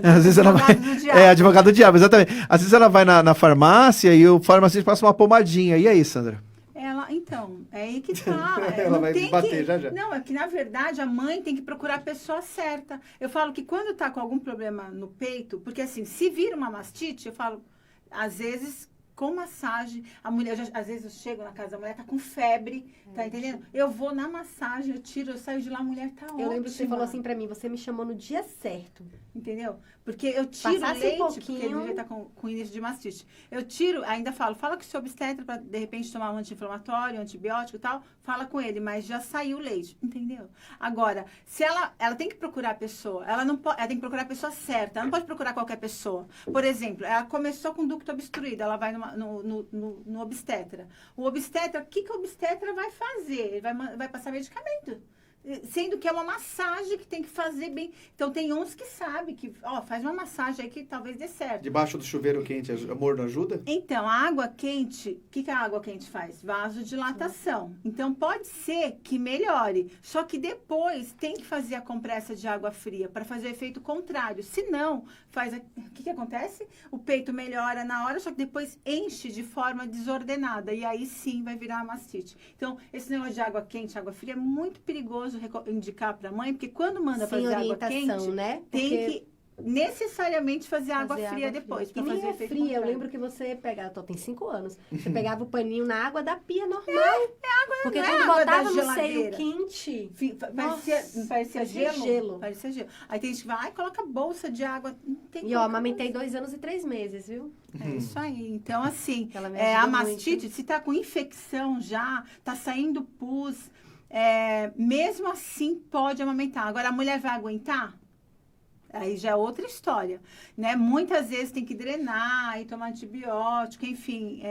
Às vezes ela vai... Advogado do diabo. Advogado do diabo, exatamente. Às vezes ela vai na farmácia e o farmacêutico passa uma pomadinha. E aí, Sandra? Então, é aí que tá. Ela não vai tem bater já. Não, é que na verdade a mãe tem que procurar a pessoa certa. Eu falo que quando tá com algum problema no peito, porque assim, se vira uma mastite, eu falo, às vezes, com massagem, a mulher, às vezes eu chego na casa da mulher, tá com febre, tá entendendo? Eu vou na massagem, eu saio de lá, a mulher tá ótima. Eu lembro que você falou assim pra mim, você me chamou no dia certo. Entendeu? Porque eu tiro Passasse leite, um porque ele pouquinho. devia estar com início de mastite. Eu tiro, ainda fala com o seu obstetra para de repente tomar um anti-inflamatório, um antibiótico e tal, fala com ele, mas já saiu o leite, entendeu? Agora, se ela tem que procurar a pessoa, ela tem que procurar a pessoa certa, ela não pode procurar qualquer pessoa. Por exemplo, ela começou com o ducto obstruído, ela vai no obstetra. O obstetra, o que o obstetra vai fazer? Ele vai passar medicamento. Sendo que é uma massagem que tem que fazer bem. Então, tem uns que sabem que, faz uma massagem aí que talvez dê certo. Debaixo do chuveiro quente, amor não ajuda? Então, a água quente, o que a água quente faz? Vasodilatação. Então, pode ser que melhore. Só que depois tem que fazer a compressa de água fria para fazer o efeito contrário. Se não, o que acontece? O peito melhora na hora, só que depois enche de forma desordenada. E aí sim vai virar uma mastite. Então, esse negócio de água quente, água fria é muito perigoso indicar para a mãe, porque quando manda fazer água quente, né? tem que necessariamente fazer água fria depois. E nem é fria, eu lembro que você pegava, tem 5 anos, você pegava o paninho na água da pia normal. água, porque não é quando água botava da no geladeira. seio quente, parecia gelo. Parecia gelo. Aí tem gente que vai, coloca bolsa de água. Não tem amamentei 2 anos e 3 meses, viu? É isso aí. Então, assim, Ela me a ajudou mastite, muito. se tá com infecção já, tá saindo pus, mesmo assim pode amamentar. Agora, a mulher vai aguentar? Aí já é outra história, né? Muitas vezes tem que drenar e tomar antibiótico, enfim.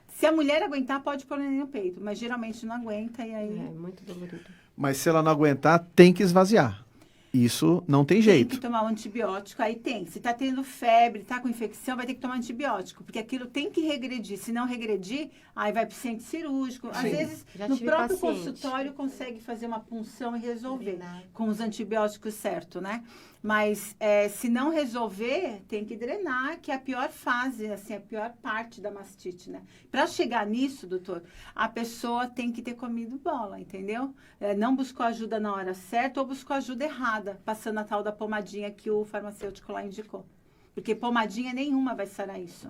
Se a mulher aguentar, pode pôr neném no peito, mas geralmente não aguenta e aí... É muito dolorido. Mas se ela não aguentar, tem que esvaziar. Isso não tem Tem jeito. que tomar um antibiótico, aí tem. Se tá tendo febre, tá com infecção, vai ter que tomar antibiótico, porque aquilo tem que regredir. Se não regredir, aí vai para o centro cirúrgico. Às Sim. vezes, Já no tive próprio paciente. consultório, consegue fazer uma punção e resolver Drenar. com os antibióticos certo, né? Mas se não resolver, tem que drenar, que é a pior fase, assim, a pior parte da mastite, né? Para chegar nisso, doutor, a pessoa tem que ter comido bola, entendeu? Não buscou ajuda na hora certa ou buscou ajuda errada, passando a tal da pomadinha que o farmacêutico lá indicou. Porque pomadinha nenhuma vai sarar isso.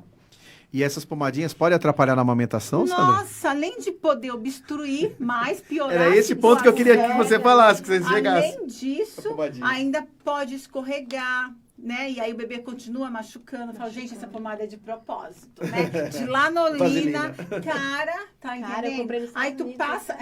E essas pomadinhas podem atrapalhar na amamentação, Sandra? Nossa, além de poder obstruir, mais piorar. Era esse a ponto que eu queria que situação. você falasse, que você chegasse. Além A disso, pomadinha. ainda pode escorregar, né? E aí o bebê continua machucando. Fala, gente, essa pomada é de propósito, né? De lanolina, cara, tá Cara, eu comprei entendendo? nos Aí Estados tu Unidos. passa,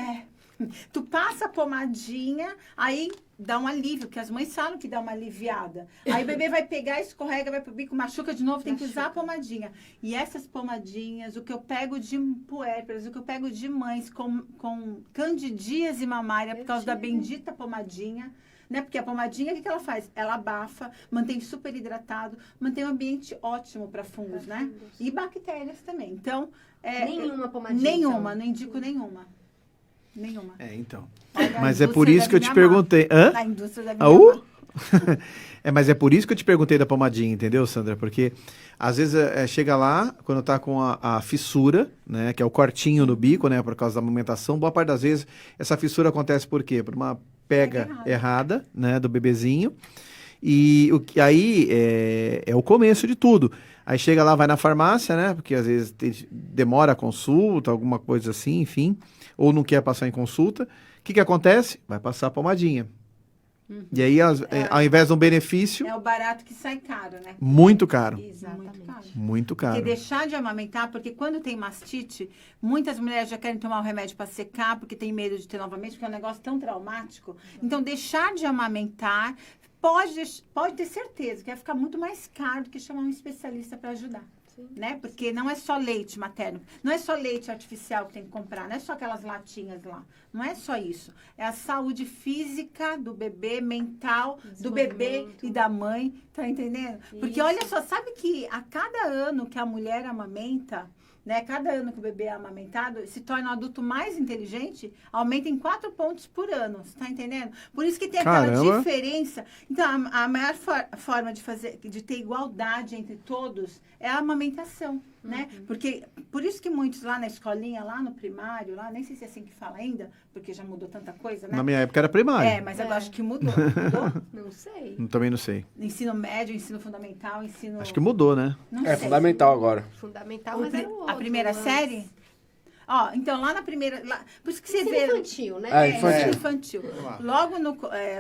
tu passa a pomadinha, aí dá um alívio, porque as mães falam que dá uma aliviada. Aí o bebê vai pegar, escorrega, vai pro bico, machuca de novo, tem que usar a pomadinha. E essas pomadinhas, o que eu pego de puérperas, o que eu pego de mães com candidíase mamária por causa da bendita pomadinha, né? Porque a pomadinha, o que ela faz? Ela abafa, mantém super hidratado, mantém um ambiente ótimo para fungos, né? E bactérias também. Então, Nenhuma pomadinha. nenhuma, então. não indico nenhuma. Nenhuma. Então. Olha, a Mas é por indústria isso que eu deve te me amar. perguntei. Hã? A indústria deve me Aú? amar. Mas é por isso que eu te perguntei da pomadinha, entendeu, Sandra? Porque às vezes chega lá, quando tá com a fissura, né? Que é o cortinho no bico, né? Por causa da amamentação. Boa parte das vezes essa fissura acontece por quê? Por uma pega errada, né? Do bebezinho. E aí é o começo de tudo. Aí chega lá, vai na farmácia, né? Porque às vezes demora a consulta, alguma coisa assim, enfim. Ou não quer passar em consulta. O que acontece? Vai passar a pomadinha. E aí, ao invés de um benefício, É o barato que sai caro, né? muito caro. Exatamente. Muito caro. Muito Porque caro. deixar de amamentar, porque quando tem mastite, muitas mulheres já querem tomar o remédio para secar, porque tem medo de ter novamente, porque é um negócio tão traumático. Então, deixar de amamentar pode ter certeza que vai ficar muito mais caro do que chamar um especialista para ajudar. Né? Porque não é só leite materno, não é só leite artificial que tem que comprar, não é só aquelas latinhas lá, não é só isso. É a saúde física do bebê, mental, do bebê Desenvolvimento. e da mãe, tá entendendo? Porque Isso. olha só, sabe que a cada ano que a mulher amamenta, né, cada ano que o bebê é amamentado, se torna um adulto mais inteligente, aumenta em 4 pontos por ano, você tá entendendo? Por isso que tem aquela Caramba. diferença. Então, a maior forma de ter igualdade entre todos é a amamentação, né? Porque, por isso que muitos lá na escolinha, lá no primário, lá, nem sei se é assim que fala ainda, porque já mudou tanta coisa, né? Na minha época era primário. Mas agora acho que mudou. Mudou? Não sei. Também não sei. Ensino médio, ensino fundamental, ensino... Acho que mudou, né? Não É sei. fundamental agora. Fundamental, mas era o outro. A primeira antes. série? Ó, então lá na primeira... por isso que você Ensino vê... infantil, né? Infantil. Infantil. Logo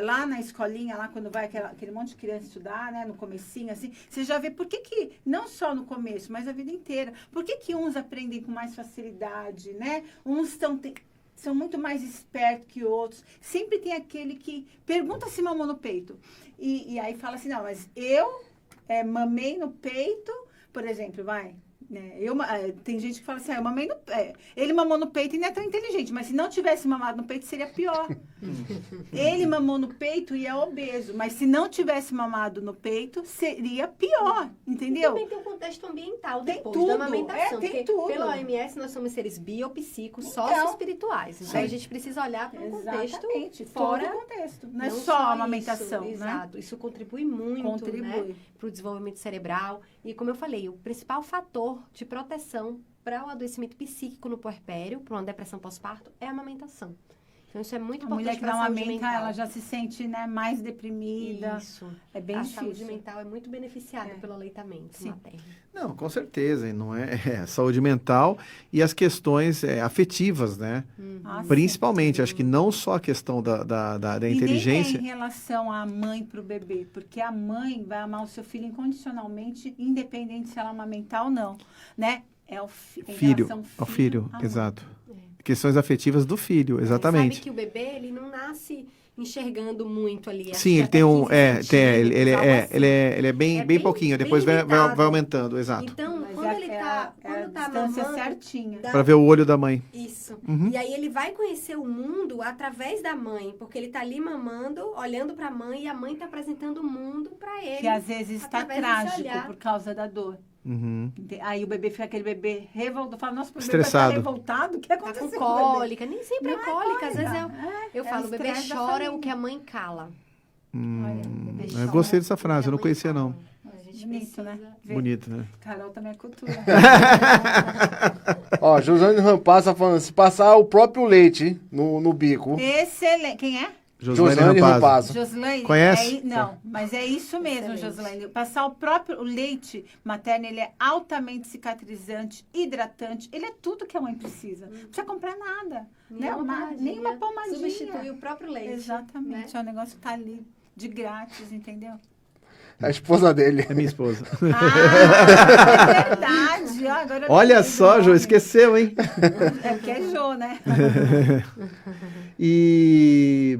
lá na escolinha, lá quando vai aquele monte de criança estudar, né? No comecinho, assim, você já vê por que não só no começo, mas a vida inteira, por que uns aprendem com mais facilidade, né? Uns são muito mais espertos que outros. Sempre tem aquele que pergunta se mamou no peito. E aí fala assim, não, mas eu mamei no peito, por exemplo, vai... Né? Tem gente que fala assim, eu mamei ele mamou no peito e não é tão inteligente, mas se não tivesse mamado no peito seria pior. Ele mamou no peito e é obeso, mas se não tivesse mamado no peito seria pior, E entendeu? também tem um contexto ambiental Tem depois tudo, da amamentação. tem porque tudo. Pela OMS, nós somos seres biopsíquicos, Então, socioespirituais. Então, sim. a gente precisa olhar para um contexto Exatamente, fora... todo o contexto. Não é não só a isso, amamentação, né? Exato. Isso contribui muito, Contribui. para o desenvolvimento cerebral. E, como eu falei, o principal fator de proteção para o adoecimento psíquico no puerpério, para uma depressão pós-parto, é a amamentação. Então, isso é muito A mulher importante que para não a saúde amamenta, mental. ela já se sente, né, mais deprimida. Isso. É bem a difícil. saúde mental é muito beneficiada pelo aleitamento Sim. materno. Não, com certeza. Não é saúde mental e as questões afetivas, né? Ah, sim. Principalmente, acho que não só a questão da E inteligência. nem é em relação à mãe para o bebê, porque a mãe vai amar o seu filho incondicionalmente, independente se ela amamentar ou não, né? É o em Filho, relação ao filho, à mãe. exato. Questões afetivas do filho, exatamente. Sabe que o bebê, ele não nasce enxergando muito ali. Acho Sim, que ele até tem 15 centímetros, ele algo assim. é bem, É bem bem- pouquinho, bem depois vai limitado. aumentando, exato. Então, Mas quando ele tá, a quando tá distância mamando, certinha. dá- Pra ver o olho da mãe. Isso. Uhum. E aí ele vai conhecer o mundo através da mãe, porque ele tá ali mamando, olhando pra mãe, e a mãe tá apresentando o mundo pra ele. Que às vezes está através desse trágico olhar. por causa da dor. Uhum. Aí o bebê fica aquele bebê revoltado. Fala, nossa, o bebê Estressado. tá revoltado? O que Tá aconteceu? com com o bebê? cólica, nem sempre é cólica, às vezes eu é falo, o o bebê estresse da chora família. o que a mãe cala. Olha, o bebê Eu chora. gostei dessa frase, eu não A mãe conhecia cala. não. A gente Bonito, precisa... né? Vê. Bonito, né? Carol também é cultura. Ó, Josane Rampaz tá falando, se passar o próprio leite no bico. Excelente. Quem é? Joslaine Josane Rampazzo. Rampazzo. Joslaine. Conhece? Não, mas é isso mesmo, Excelente. Joslaine. Passar o próprio leite materno, ele é altamente cicatrizante, hidratante. Ele é tudo que a mãe precisa. Não precisa comprar nada. Né? Nem uma pomadinha. Substitui o próprio leite. Exatamente. né? O negócio tá ali de grátis, entendeu? A esposa dele. É minha esposa. Ah, é verdade. Ah, agora eu Olha lembrei do só, Jô, nome. esqueceu, hein? É porque é Jô, né? E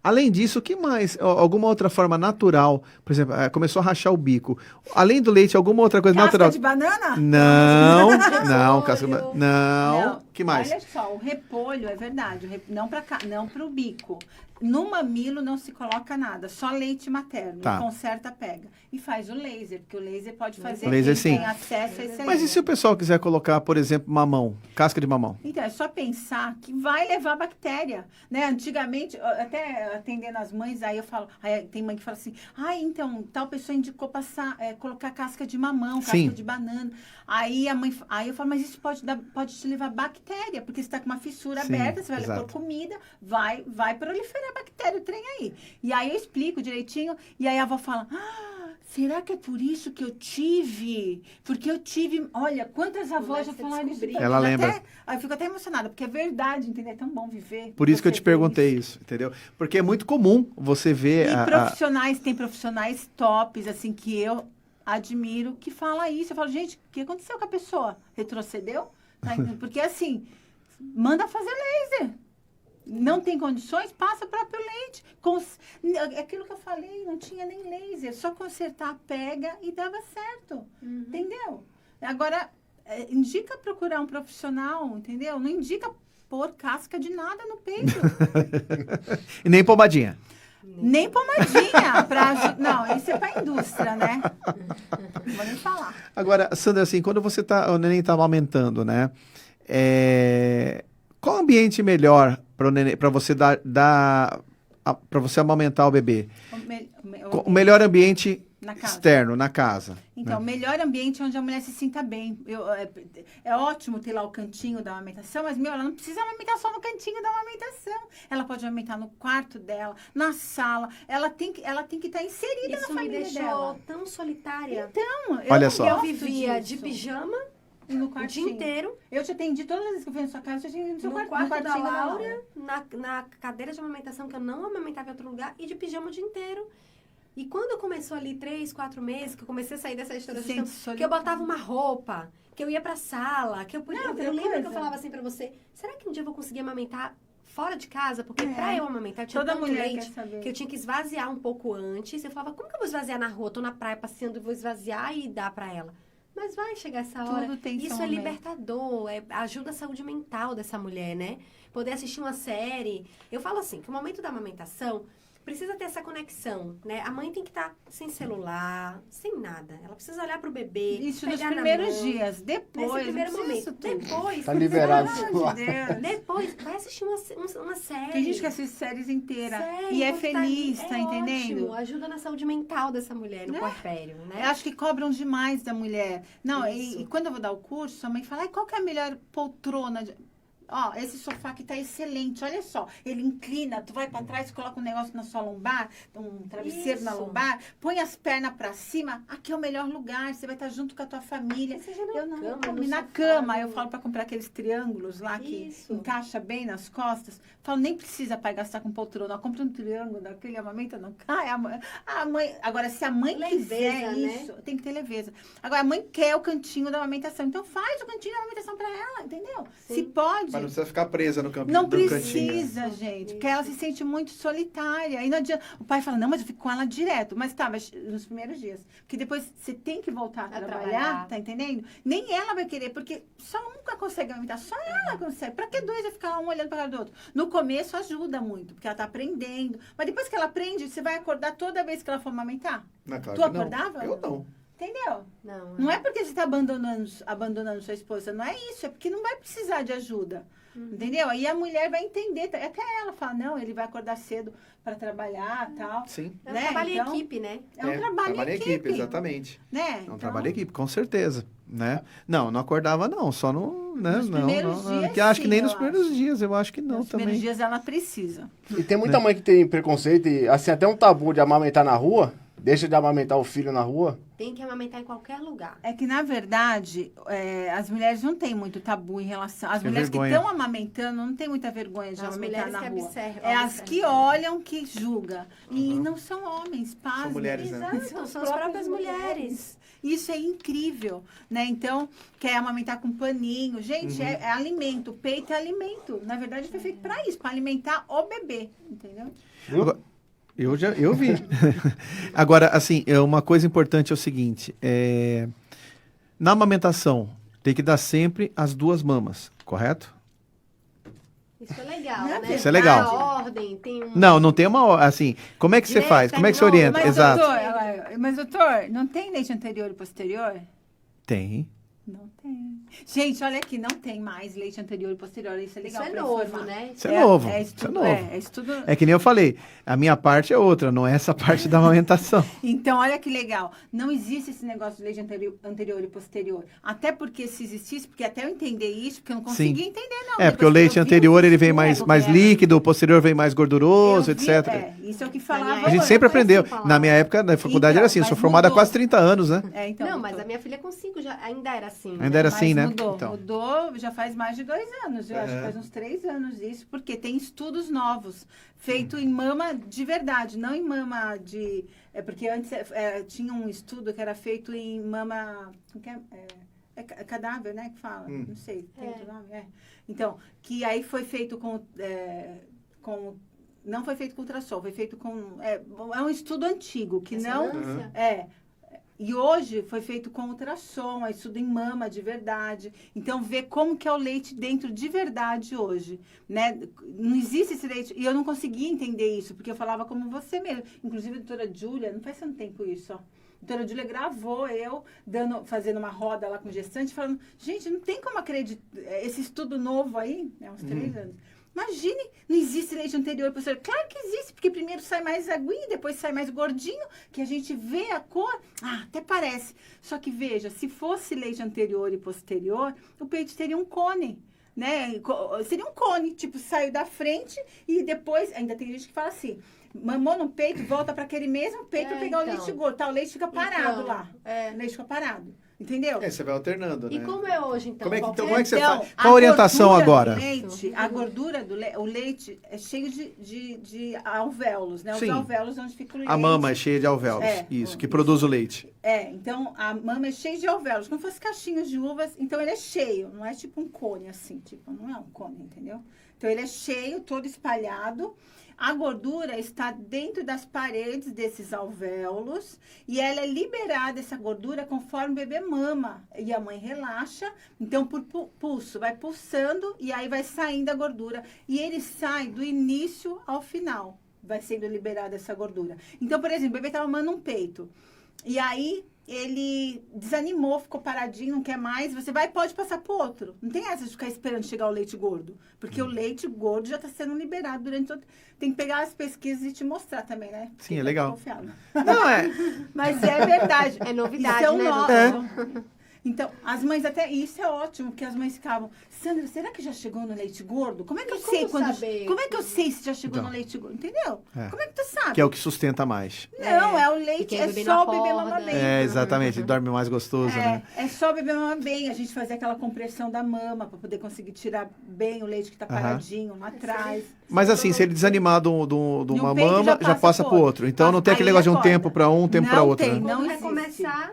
além disso, o que mais? Alguma outra forma natural? Por exemplo, começou a rachar o bico. Além do leite, alguma outra coisa Casca natural? de banana? Não, não, Repolho. casca de banana. Não. Que mais? Olha só, o repolho, é verdade, não para o bico. No mamilo não se coloca nada, só leite materno. Tá. Conserta, pega. E faz o laser, porque o laser pode fazer. O laser, quem sim. tem acesso a esse Mas e se o pessoal quiser colocar, por exemplo, mamão? Casca de mamão? Então, é só pensar que vai levar bactéria, né? Antigamente, até atendendo as mães, aí eu falo, aí tem mãe que fala assim, então, tal pessoa indicou colocar casca de mamão, casca Sim. de banana. Aí eu falo, mas isso pode te levar bactéria, porque você está com uma fissura Sim, aberta, você vai exato. pôr comida, vai proliferar bactéria, o trem aí. E aí eu explico direitinho, e aí a avó fala, será que é por isso que eu tive? Porque eu tive, olha, quantas avós já Começa a falaram isso descobrir. pra Ela mim. lembra. Aí eu fico até emocionada, porque é verdade, entendeu? É tão bom viver. Por isso que eu você te ver perguntei isso, entendeu? Porque é muito comum você ver E tem profissionais tops, assim, que eu admiro, que fala isso. Eu falo, gente, o que aconteceu com a pessoa? Retrocedeu? Tá entendendo? Porque, assim, manda fazer laser. Não tem condições, passa próprio leite. Aquilo que eu falei, não tinha nem laser. Só consertar, pega e dava certo. Entendeu? Agora, indica procurar um profissional, entendeu? Não indica pôr casca de nada no peito. E nem pomadinha. Nem pomadinha. Não, isso é pra indústria, né? Não vou nem falar. Agora, Sandra, assim, quando o neném tá amamentando, né? Qual ambiente melhor para você para você amamentar o bebê? O melhor ambiente Na casa. externo, na casa. Então, o né? melhor ambiente é onde a mulher se sinta bem. É ótimo ter lá o cantinho da amamentação, mas, ela não precisa amamentar só no cantinho da amamentação. Ela pode amamentar no quarto dela, na sala. Ela tem que estar inserida Isso na me família deixou dela. tão solitária. Então, Olha só. Eu gosto vivia disso. de pijama E no o dia quartinho. inteiro, Eu te atendi todas as vezes que eu fui na sua casa, eu te atendi no seu no quarto, quarto da quartinho Laura, na cadeira de amamentação, que eu não amamentava em outro lugar, e de pijama o dia inteiro. E quando começou ali 3, 4 meses, que eu comecei a sair dessa história, Sente que eu solitária. botava uma roupa, que eu ia pra sala, que eu podia... Não, eu outra lembro que eu coisa. falava assim pra você, será que um dia eu vou conseguir amamentar fora de casa? Porque É. pra eu amamentar, eu tinha Toda tanto mulher leite quer saber. que eu tinha que esvaziar um pouco antes. Eu falava, como que eu vou esvaziar na rua? Tô na praia passeando e vou esvaziar e dar pra ela. Mas vai chegar essa hora. Tudo tem seu Isso é momento. libertador, ajuda a saúde mental dessa mulher, né? Poder assistir uma série. Eu falo assim, que o momento da amamentação precisa ter essa conexão, né? A mãe tem que estar sem celular, sem nada. Ela precisa olhar pro bebê, Isso nos pegar na primeiros mão. dias. Depois, Nesse primeiro não precisa momento. isso tudo. Depois, Tá liberado o Pelo celular. amor de Deus. depois, vai assistir uma série. Tem gente que assiste séries inteiras Série, e é enquanto tá feliz, ali, tá entendendo? Ótimo, ajuda na saúde mental dessa mulher, no puerpério, né? Eu acho que cobram demais da mulher. Não, Isso. e quando eu vou dar o curso, a mãe fala, qual que é a melhor poltrona? Ó, esse sofá aqui tá excelente, olha só. Ele inclina, tu vai pra trás, coloca um negócio na sua lombar, um travesseiro na Isso. lombar, põe as pernas pra cima, aqui é o melhor lugar, você vai estar junto com a tua família. Que seja na Eu não cama, comi no na sofá, cama, no- eu falo pra comprar aqueles triângulos lá que Isso. encaixa bem nas costas. Falo, nem precisa pai gastar com poltrona, compra um triângulo daquele, amamenta não cai. A mãe, agora, se a mãe quiser Leveza, né? isso, tem que ter leveza. Agora, a mãe quer o cantinho da amamentação, então faz o cantinho da amamentação pra ela, entendeu? Sim. Se pode. não precisa ficar presa no campinho. Não no cantinho. precisa, gente, porque ela se sente muito solitária. Aí não adianta. O pai fala, não, mas eu fico com ela direto. Mas tá, mas nos primeiros dias. Porque depois você tem que voltar a trabalhar, tá entendendo? Nem ela vai querer, porque só um nunca consegue amamentar, só ela consegue. Pra que dois vai ficar um olhando pra cara do outro? No começo ajuda muito, porque ela tá aprendendo. Mas depois que ela aprende, você vai acordar toda vez que ela for amamentar? Não, claro Tu que não. acordava? Eu não. Entendeu? Não, Não é porque você está abandonando sua esposa, não é isso, é porque não vai precisar de ajuda. Entendeu? Aí a mulher vai entender, até ela fala, não, ele vai acordar cedo para trabalhar, tal. Sim. É um né? trabalho Então, em equipe, né? É um trabalho em equipe, exatamente. né? É um trabalho em equipe, com certeza, né? Não acordava não, só no, né? Nos não, primeiros não, dias, que acho que nem sim, nos eu primeiros acho. dias, eu acho que não Nos também. primeiros dias ela precisa. E tem muita mãe que tem preconceito e, assim, até um tabu de amamentar na rua. Deixa de amamentar o filho na rua. Tem que amamentar em qualquer lugar. É que, na verdade, as mulheres não têm muito tabu em relação... As Tem mulheres vergonha. que estão amamentando não tem muita vergonha de As amamentar mulheres na que rua. observam, É as observam. que olham, que julgam. E não são homens, pasmem. São mulheres, né? Exato, são as próprias mulheres. Isso é incrível, né? Então, quer amamentar com paninho. Gente, é alimento. O peito é alimento. Na verdade, foi feito para isso, para alimentar o bebê, entendeu? Agora, eu vi. Agora, assim, uma coisa importante é o seguinte, na amamentação, tem que dar sempre as duas mamas, correto? Isso é legal, Não é né? Isso é legal. Tem uma ordem, tem um... Não tem uma hora, assim, como é que você Direita, faz? Como é que você igual, orienta? Mas, Exato. doutor, não tem leite anterior e posterior? Tem. Não tem. Gente, olha aqui, não tem mais leite anterior e posterior. Isso é legal Isso é pra novo, informar. né? Isso é novo. É Isso é estudo, novo. é estudo. É que nem eu falei, a minha parte é outra, não é essa parte da amamentação. Então, olha que legal. Não existe esse negócio de leite anterior e posterior. Até porque se existisse, porque até eu entender isso, porque eu não conseguia entender, não. É, porque o Depois que leite eu vi anterior, os ele vem estudos, mais líquido, o posterior vem mais gorduroso, eu vi- etc. isso é o que Na falava. minha A gente Não, sempre não foi aprendeu. assim falar. Na minha época, na faculdade Então, era assim, eu mas sou formada há mudou. quase 30 anos, né? Então, Não, mas doutor. a minha filha com 5 já, ainda era assim. Ainda né? era Mas assim, né? Mudou, Então. mudou já faz mais de 2 anos. Eu acho que faz uns 3 anos isso, porque tem estudos novos, feito em mama de verdade, não em mama de... porque antes tinha um estudo que era feito em mama... como que é cadáver, né? Que fala? Não sei. Tem outro nome? Então, que aí foi feito com não foi feito com ultrassom, foi feito com... É um estudo antigo, que não... Ressonância? E hoje foi feito com ultrassom, é estudo em mama de verdade. Então, ver como que é o leite dentro de verdade hoje, né? Não existe esse leite. E eu não conseguia entender isso, porque eu falava como você mesmo. Inclusive, a doutora Júlia, não faz tanto tempo isso, ó. A doutora Júlia gravou eu fazendo uma roda lá com gestante, falando, gente, não tem como acreditar, esse estudo novo aí, uns 3 anos. Imagine, não existe leite anterior e posterior. Claro que existe, porque primeiro sai mais aguinho, depois sai mais gordinho, que a gente vê a cor, até parece. Só que veja, se fosse leite anterior e posterior, o peito teria um cone, né? Seria um cone, tipo, saiu da frente e depois, ainda tem gente que fala assim, mamou no peito, volta para aquele mesmo peito para pegar o então. leite gordo. Tá, o leite fica parado Então, lá. O leite fica parado. Entendeu? Você vai alternando, né? E como é hoje, então? Como é que- Qual então, é? como é que você Então, faz? Qual a orientação agora? A gordura do leite, o leite é cheio de alvéolos, né? Os Sim. alvéolos onde fica o leite. A mama é cheia de alvéolos, isso, que produz o leite. Então a mama é cheia de alvéolos, como se fosse caixinhos de uvas, então ele é cheio, não é tipo um cone assim, tipo, não é um cone, entendeu? Então ele é cheio, todo espalhado. A gordura está dentro das paredes desses alvéolos e ela é liberada, essa gordura, conforme o bebê mama. E a mãe relaxa, então por pulso, vai pulsando e aí vai saindo a gordura. E ele sai do início ao final, vai sendo liberada essa gordura. Então, por exemplo, o bebê está mamando um peito. E aí ele desanimou, ficou paradinho, não quer mais. Você pode passar pro outro. Não tem essa de ficar esperando chegar o leite gordo. Porque o leite gordo já está sendo liberado durante todo... Tem que pegar as pesquisas e te mostrar também, né? Sim, é Fica legal. confiável. Não, Mas é verdade. É novidade, Isso né, novo. Então, as mães até... Isso é ótimo, porque as mães ficavam... Sandra, será que já chegou no leite gordo? Como é que eu sei quando... saber? Como é que eu sei se já chegou Então. no leite gordo? Entendeu? É. Como é que tu sabe? Que é o que sustenta mais. Não, é o leite, Porque é o bebê só não o bebê acorda. mamar bem. Exatamente, dorme mais gostoso, né? É só o bebê mamar bem. A gente fazia aquela compressão da mama para poder conseguir tirar bem o leite que tá paradinho lá atrás. Mas assim, se ele desanimar de E uma o peito mama, já passa pro outro. Então Mas não tem aí aquele negócio de um acorda. tempo para um tempo para Não outro, tem, né? não Quando vai existe. começar,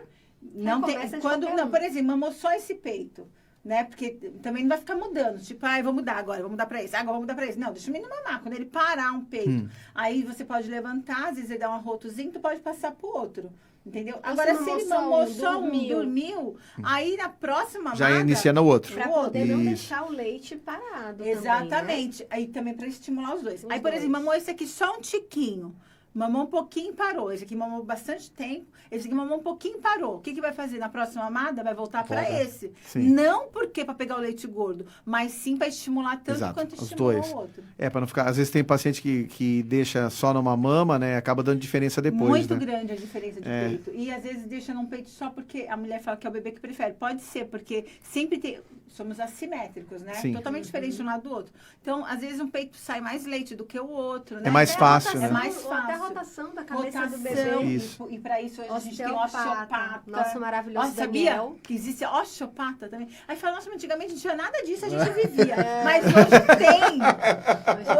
Não tem. começa de Quando, qualquer não, um. por exemplo, mamou só esse peito. né? Porque também não vai ficar mudando. Tipo, eu vou mudar agora, vou mudar pra esse. Agora vou mudar pra esse. Não, deixa o menino mamar. Quando ele parar um peito, aí você pode levantar, às vezes ele dá um arrotozinho, tu pode passar pro outro. Entendeu? Agora, se ele mamou só um, dormiu, aí na próxima Já mamada, inicia no outro. Pra poder não Isso. deixar o leite parado. exatamente. Aí também pra estimular os dois. Aí, por exemplo, mamou esse aqui só um tiquinho. Mamou um pouquinho e parou. Esse aqui mamou bastante tempo. Esse aqui mamou um pouquinho e parou. O que que vai fazer na próxima mamada? Vai voltar para esse. Sim. Não porque para pegar o leite gordo, mas sim para estimular tanto Exato, quanto os estimula dois. o outro. Para não ficar... Às vezes tem paciente que deixa só numa mama, né? Acaba dando diferença depois, Muito né? grande a diferença de peito. E às vezes deixa num peito só porque a mulher fala que é o bebê que prefere. Pode ser, porque sempre tem... Somos assimétricos, né? Sim. Totalmente diferente de um lado do outro. Então, às vezes um peito sai mais leite do que o outro, né? É mais fácil, né? É mais Ou até fácil. rotação da cabeça do Rotação, bebê. Isso. e para isso hoje a gente tem o Osteopata. osteopata. Nosso maravilhoso Nossa, sabia Daniel. que existe osteopata também? Aí fala, nossa, mas antigamente não tinha nada disso, a gente vivia. Mas hoje tem.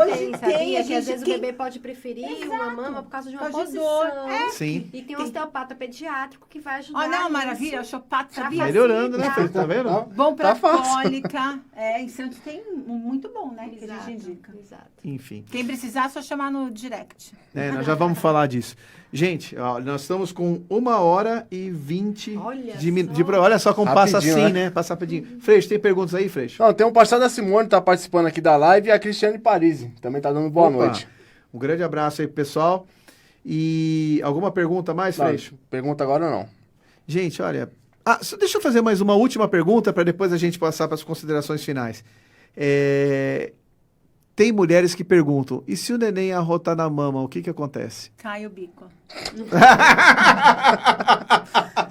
Hoje sabia tem, a que às gente vezes tem- o bebê pode preferir uma mama por causa de uma Por causa de posição. dor. É. Sim. E tem um osteopata pediátrico que vai ajudar. Ó, não, nisso. maravilha, osteopata, Pra sabia? Melhorando, né? facilitar. Tá vendo? Bom pra Tá fácil. cólica. Em Santos tem um muito bom, né? Que a Exato, gente indica. exato. Enfim. Quem precisar, é só chamar no direct. Nós já vamos falar disso. Gente, ó, nós estamos com 1h20 Olha de, min- só. de pro- Olha só como passa Rapidinho, assim, né? né? Passa rapidinho. Freixo, tem perguntas aí, Freixo? Não, tem um parceiro da Simone que tá participando aqui da live e a Cristiane Parisi também tá dando boa Opa, noite. Um grande abraço aí pro pessoal. E alguma pergunta mais, Não, Freixo? pergunta agora não. Gente, olha. Deixa eu fazer mais uma última pergunta para depois a gente passar para as considerações finais. Tem mulheres que perguntam: e se o neném arrotar na mama, o que que acontece? Cai o bico.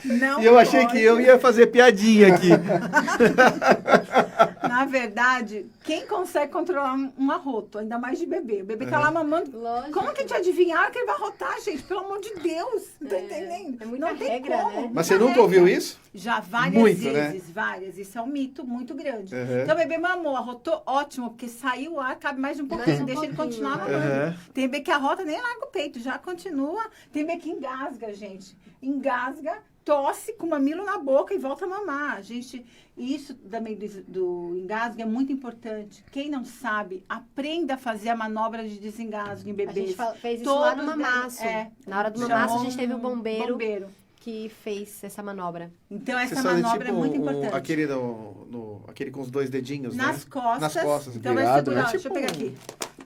Não E eu achei pode. que eu ia fazer piadinha aqui. Na verdade, quem consegue controlar um arroto, ainda mais de bebê? O bebê tá lá mamando. Lógico. Como que te adivinhar que ele vai arrotar, gente? Pelo amor de Deus. Não tá entendendo? é muita Não tem regra, como. né? muita Mas você nunca regra. ouviu isso? Já várias Muito, né? vezes, várias. Isso é um mito muito grande. Uhum. Então, o bebê mamou, arrotou, ótimo, porque saiu o ar, cabe mais um pouquinho, Mais um deixa ele pouquinho, continuar né? mamando. Uhum. Tem bebê que arrota, nem larga o peito, já continua. Tem bebê que engasga, gente. Engasga, tosse com o mamilo na boca e volta a mamar. Gente, isso também do engasgo é muito importante. Quem não sabe, aprenda a fazer a manobra de desengasgo em A bebês. gente fez isso lá no Todos mamaço. devem- Na hora do chamou mamaço, a gente teve um bombeiro bombeiro. que fez essa manobra. Então, essa Vocês fazem manobra é muito importante. aquele com os dois dedinhos, Nas né? costas. Nas costas. Então vai Obrigado, segurar, né? deixa eu pegar aqui.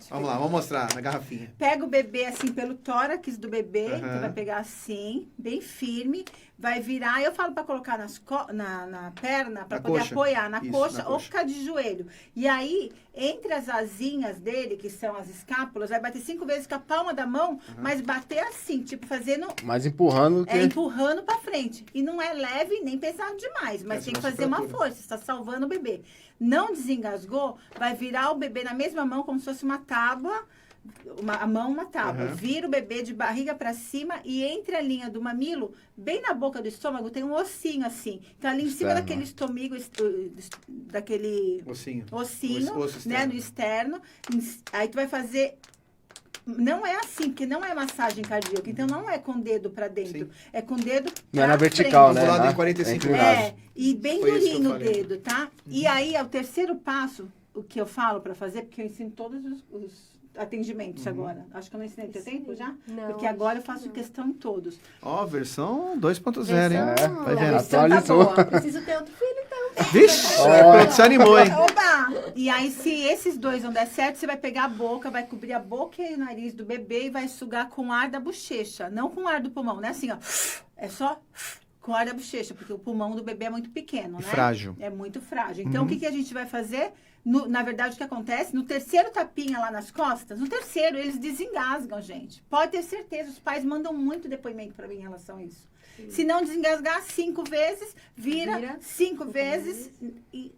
Vamos lá, vamos mostrar na garrafinha. Pega o bebê assim pelo tórax do bebê, Aham. então vai pegar assim, bem firme, vai virar. Eu falo para colocar na perna, para Na poder coxa. apoiar na Isso, coxa na ou coxa. ficar de joelho. E aí, entre as asinhas dele, que são as escápulas, vai bater 5 vezes com a palma da mão, mas bater assim, tipo fazendo Mas empurrando que... empurrando para frente. E não é leve nem pesado demais, mas Essa tem que é a fazer uma musculatura. força, está salvando o bebê. Não desengasgou, vai virar o bebê na mesma mão como se fosse uma tábua, a mão uma tábua. Uhum. Vira o bebê de barriga para cima e entre a linha do mamilo, bem na boca do estômago, tem um ossinho assim. Então ali em cima Externo. daquele estômago, daquele Ossinho. ossinho, Osso né, externo. no externo. Aí tu vai fazer. Não é assim, porque não é massagem cardíaca. Então não é com o dedo para dentro. Sim. É com o dedo Não é pra na vertical, frente. né? Vou lá Na- de 45 inclinado. É, e bem Foi isso que eu durinho o falei. dedo, tá? E aí, é o terceiro passo, o que eu falo para fazer, porque eu ensino todos os atendimentos agora. Acho que eu não ensinei no teu tempo já? Não, Porque agora eu acho que faço não. questão em todos. Ó, versão 2.0, hein? É, Vai a vendo. versão tá Atualizou. boa. Preciso ter outro filho, então. Vixe, Ó. desanimou, hein? Oba! E aí, se esses dois não der certo, você vai pegar a boca, vai cobrir a boca e o nariz do bebê e vai sugar com o ar da bochecha, não com o ar do pulmão, né? Assim, ó. É só com o ar da bochecha, porque o pulmão do bebê é muito pequeno, né? Frágil. É muito frágil. Então, o que a gente vai fazer? Na verdade, o que acontece? No terceiro tapinha lá nas costas, no terceiro, eles desengasgam, gente. Pode ter certeza, os pais mandam muito depoimento para mim em relação a isso. Se não desengasgar 5 vezes, vira 5 vezes e...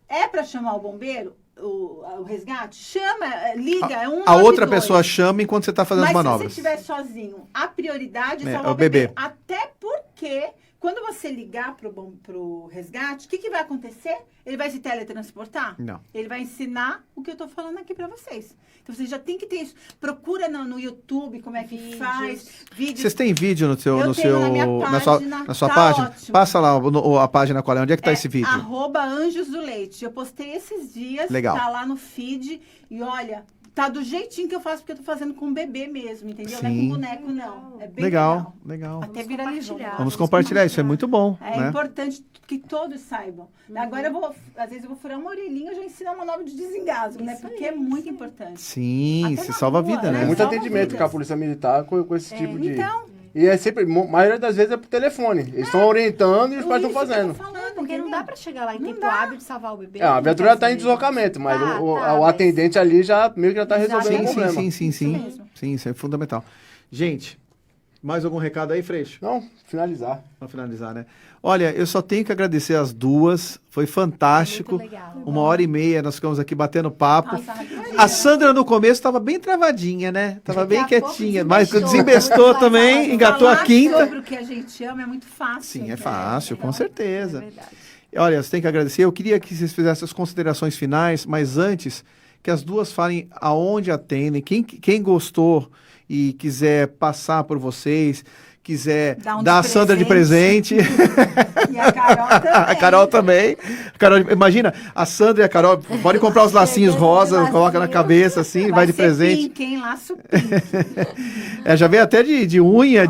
É para chamar o bombeiro, o resgate? Chama, liga, é um A outra 192. pessoa chama enquanto você está fazendo Mas as manobras. se você estiver sozinho, a prioridade é É, salvar o o bebê. bebê. Até porque, quando você ligar pro resgate, o que vai acontecer? Ele vai se teletransportar? Não. Ele vai ensinar o que eu tô falando aqui para vocês. Então, você já tem que ter isso. Procura no YouTube como é que faz. Vídeos. Vocês têm vídeo no seu, Eu no tenho seu, na minha na página, sua tá página? ótimo. Passa lá a página qual é. Onde é que tá esse vídeo? @Anjos do Leite. Eu postei esses dias. Legal. Tá lá no feed. E olha, tá do jeitinho que eu faço, porque eu tô fazendo com bebê mesmo, entendeu? Não é Sim. com boneco, não. É bem Legal. Até viralizou. Vamos compartilhar, isso é muito bom, É né? importante que todos saibam. Agora, às vezes eu vou furar uma orelhinha, eu já ensino uma nova de desengasgo, né? Porque é muito importante. Sim, Até se na salva a rua, vida, né? né? Tem muito Salva atendimento vidas. com a Polícia Militar com esse tipo de... Então, E é sempre, a maioria das vezes é por telefone. Eles estão orientando e os pais estão fazendo. Porque não dá pra chegar lá em Não tempo dá. hábil de salvar o bebê. É, a viatura muitas tá em vezes. deslocamento, mas Tá, o mas- atendente ali já meio que já tá resolvendo o Sim, problema. sim. Isso mesmo. Sim, isso é fundamental. Gente, mais algum recado aí, Freixo? Não, finalizar. Pra finalizar, né? Olha, eu só tenho que agradecer as duas. Foi fantástico. Muito legal. 1h30, nós ficamos aqui batendo papo. Nossa, A Sandra no começo estava bem travadinha, né? Tava bem Daqui a pouco quietinha, mas desembestou. desembestou Muito também, mais engatou a falar quinta. sobre o que a gente ama é muito fácil. Sim, é fácil, com É certeza. verdade. Olha, você tem que agradecer. Eu queria que vocês fizessem as considerações finais, mas antes que as duas falem aonde atendem, quem gostou e quiser passar por vocês, quiser Dá um dar a de Sandra de presente. E a Carol também. A Carol também. A Carol, imagina, a Sandra e a Carol, pode comprar os lacinhos rosas, coloca na cabeça assim, vai de ser presente. Pink, hein? Laço pink. Já veio até de unha,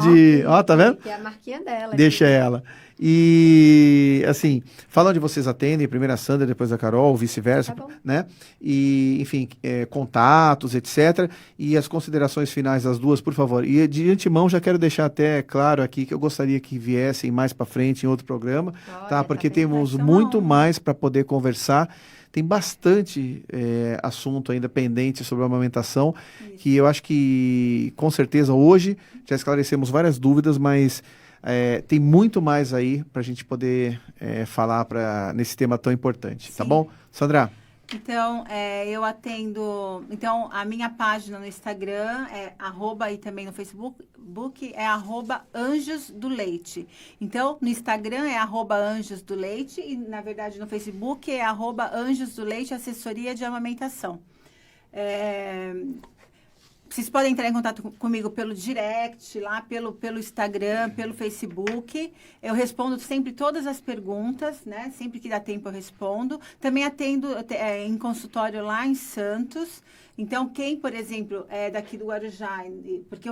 ó, tá vendo? Que é a marquinha dela. Deixa ela. E, assim, falam onde vocês atendem, primeiro a Sandra, depois a Carol, vice-versa, Tá bom. né? E, enfim, contatos, etc. E as considerações finais das duas, por favor. E de antemão já quero deixar até claro aqui que eu gostaria que viessem mais para frente em outro programa, Olha, tá? Porque bem. temos Vai ser uma muito honra. mais para poder conversar. Tem bastante assunto ainda pendente sobre a amamentação, que eu acho que, com certeza, hoje já esclarecemos várias dúvidas, mas tem muito mais aí para a gente poder falar nesse tema tão importante, tá Sim. bom? Sandra, Então, eu atendo... Então, a minha página no Instagram e também no Facebook é @Anjos do Leite. Então, no Instagram é @Anjos do Leite e, na verdade, no Facebook é @Anjos do Leite, assessoria de amamentação. Vocês podem entrar em contato comigo pelo direct, lá pelo Instagram, pelo Facebook. Eu respondo sempre todas as perguntas, né? Sempre que dá tempo eu respondo. Também atendo em consultório lá em Santos. Então, quem, por exemplo, é daqui do Guarujá, porque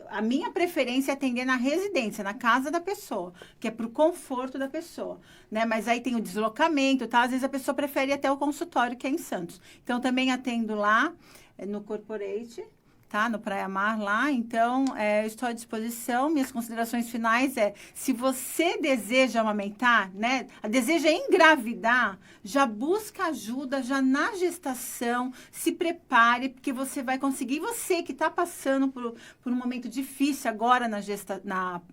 a minha preferência é atender na residência, na casa da pessoa, que é para o conforto da pessoa, né? Mas aí tem o deslocamento, tá? Às vezes a pessoa prefere ir até o consultório, que é em Santos. Então, também atendo lá no Corporate, tá? No Praia Mar lá. Então, eu estou à disposição. Minhas considerações finais se você deseja amamentar, né? Deseja engravidar, já busca ajuda, já na gestação, se prepare, porque você vai conseguir. Você que está passando por um momento difícil agora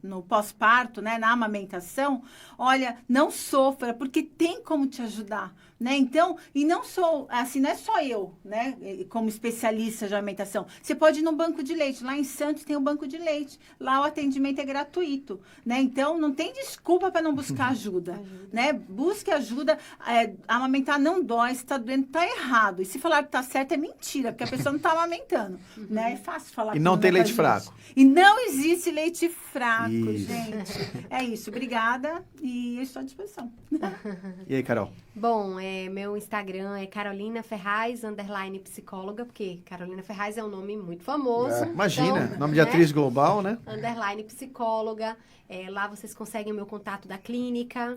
no pós-parto, né? Na amamentação, olha, não sofra, porque tem como te ajudar. Né? Então, e não é só eu, né, como especialista de alimentação. Você pode ir no banco de leite. Lá em Santos tem o banco de leite. Lá o atendimento é gratuito, né? Então, não tem desculpa para não buscar ajuda, né? Busque ajuda. Amamentar não dói. Se está doendo, está errado. E se falar que está certo, é mentira, porque a pessoa não está amamentando, né? É fácil falar. E não tem leite fraco. E não existe leite fraco, Isso. gente. É isso. Obrigada e eu estou à disposição. E aí, Carol? Bom, meu Instagram é Carolina Ferraz, _psicóloga, porque Carolina Ferraz é um nome muito famoso. Imagina, então, nome de atriz global, né? _psicóloga. Lá vocês conseguem o meu contato da clínica.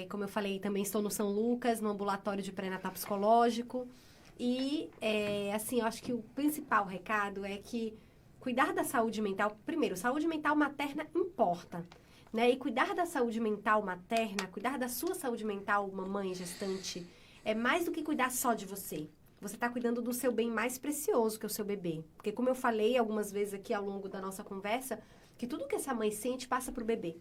Como eu falei, também estou no São Lucas, no ambulatório de pré-natal psicológico. E, assim, eu acho que o principal recado é que cuidar da saúde mental... Primeiro, saúde mental materna importa. Né? E cuidar da saúde mental materna, cuidar da sua saúde mental, mamãe, gestante, é mais do que cuidar só de você. Você está cuidando do seu bem mais precioso, que é o seu bebê. Porque como eu falei algumas vezes aqui ao longo da nossa conversa, que tudo que essa mãe sente passa para o bebê.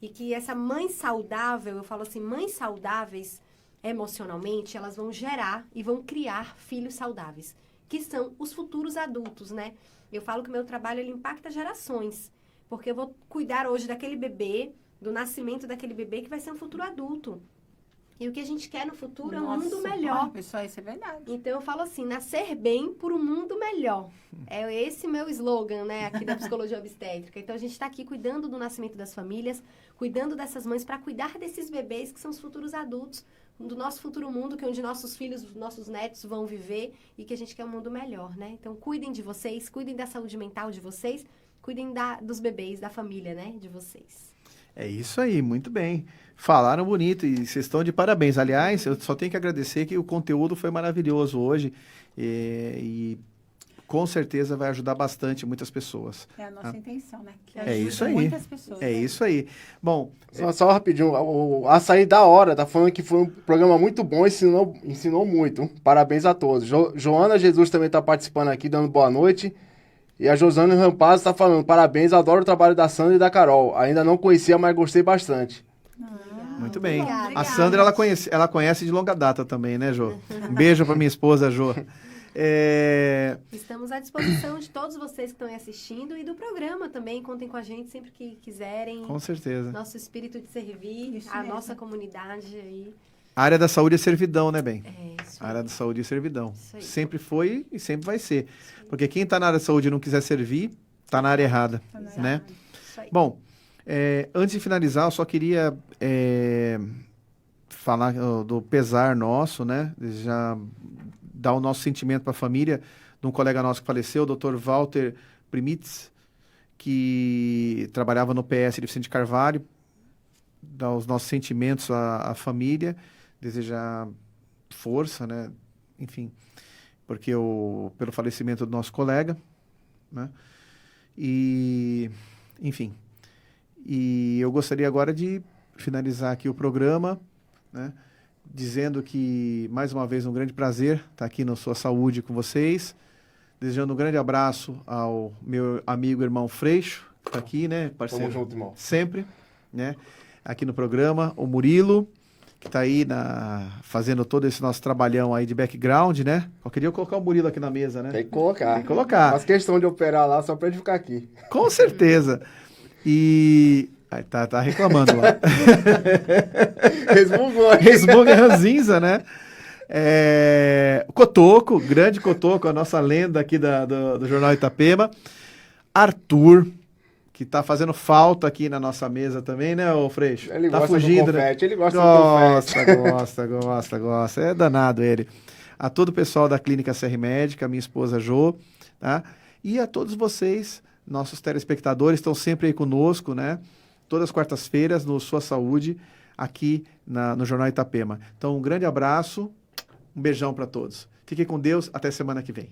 E que essa mãe saudável, eu falo assim, mães saudáveis emocionalmente, elas vão gerar e vão criar filhos saudáveis, que são os futuros adultos, né? Eu falo que o meu trabalho, ele impacta gerações. Porque eu vou cuidar hoje daquele bebê, do nascimento daquele bebê que vai ser um futuro adulto. E o que a gente quer no futuro é um Nossa, mundo melhor. olha, pessoal, isso é verdade. Então eu falo assim, nascer bem por um mundo melhor. É esse meu slogan, né, aqui da psicologia obstétrica. Então a gente está aqui cuidando do nascimento das famílias, cuidando dessas mães para cuidar desses bebês que são os futuros adultos, do nosso futuro mundo, que é onde nossos filhos, nossos netos vão viver e que a gente quer um mundo melhor, né? Então cuidem de vocês, cuidem da saúde mental de vocês, cuidem dos bebês, da família, né, de vocês. É isso aí, muito bem. Falaram bonito e vocês estão de parabéns. Aliás, eu só tenho que agradecer que o conteúdo foi maravilhoso hoje e com certeza vai ajudar bastante muitas pessoas. É a nossa intenção, né? Que É ajude isso aí. muitas pessoas. É isso aí. Bom, Só rapidinho, o Açaí da Hora tá falando que foi um programa muito bom, ensinou muito. Parabéns a todos. Joana Jesus também tá participando aqui, dando boa noite. E a Josana Rampaz tá falando, parabéns, adoro o trabalho da Sandra e da Carol. Ainda não conhecia, mas gostei bastante. muito bem. Obrigada. A Sandra, ela conhece de longa data também, né, Jô? Um beijo para minha esposa, Jô. Estamos à disposição de todos vocês que estão aí assistindo e do programa também. Contem com a gente sempre que quiserem. Com certeza. Nosso espírito de servir, Isso a mesmo. nossa comunidade aí. A área da saúde é servidão, né, bem? É isso. A área da saúde é servidão. Isso aí. Sempre foi e sempre vai ser. Porque quem está na área da saúde e não quiser servir, está na área errada, Tá na né? Isso aí. Bom, antes de finalizar, eu só queria falar do pesar nosso, né? Já dar o nosso sentimento para a família de um colega nosso que faleceu, o Dr. Walter Primitz, que trabalhava no PS de Vicente Carvalho. Dar os nossos sentimentos à família, desejar força, né? Enfim, porque pelo falecimento do nosso colega, né? E, enfim, e eu gostaria agora de finalizar aqui o programa, né? Dizendo que, mais uma vez, um grande prazer estar aqui no Sua Saúde com vocês, desejando um grande abraço ao meu amigo irmão Freixo, que está aqui, né? Parceiro, Tamo junto, irmão. sempre, né? Aqui no programa, o Murilo, que está aí fazendo todo esse nosso trabalhão aí de background, né? Qualquer dia eu colocar o Murilo aqui na mesa, né? Tem que colocar. Tem que colocar. Faz questão de operar lá só pra ele ficar aqui. Com certeza. E... Aí, tá reclamando lá. Resmungou aí. Resmunga ranzinza, né? O Cotoco, grande Cotoco, a nossa lenda aqui do Jornal Itapema. Arthur, que tá fazendo falta aqui na nossa mesa também, né, ô Freixo? Ele tá gosta fugindo, do né? confete, ele gosta do confete. Gosta. É danado ele. A todo o pessoal da Clínica CR Médica, a minha esposa Jô, tá? E a todos vocês, nossos telespectadores, estão sempre aí conosco, né? Todas as quartas-feiras no Sua Saúde, aqui no Jornal Itapema. Então, um grande abraço, um beijão para todos. Fiquem com Deus, até semana que vem.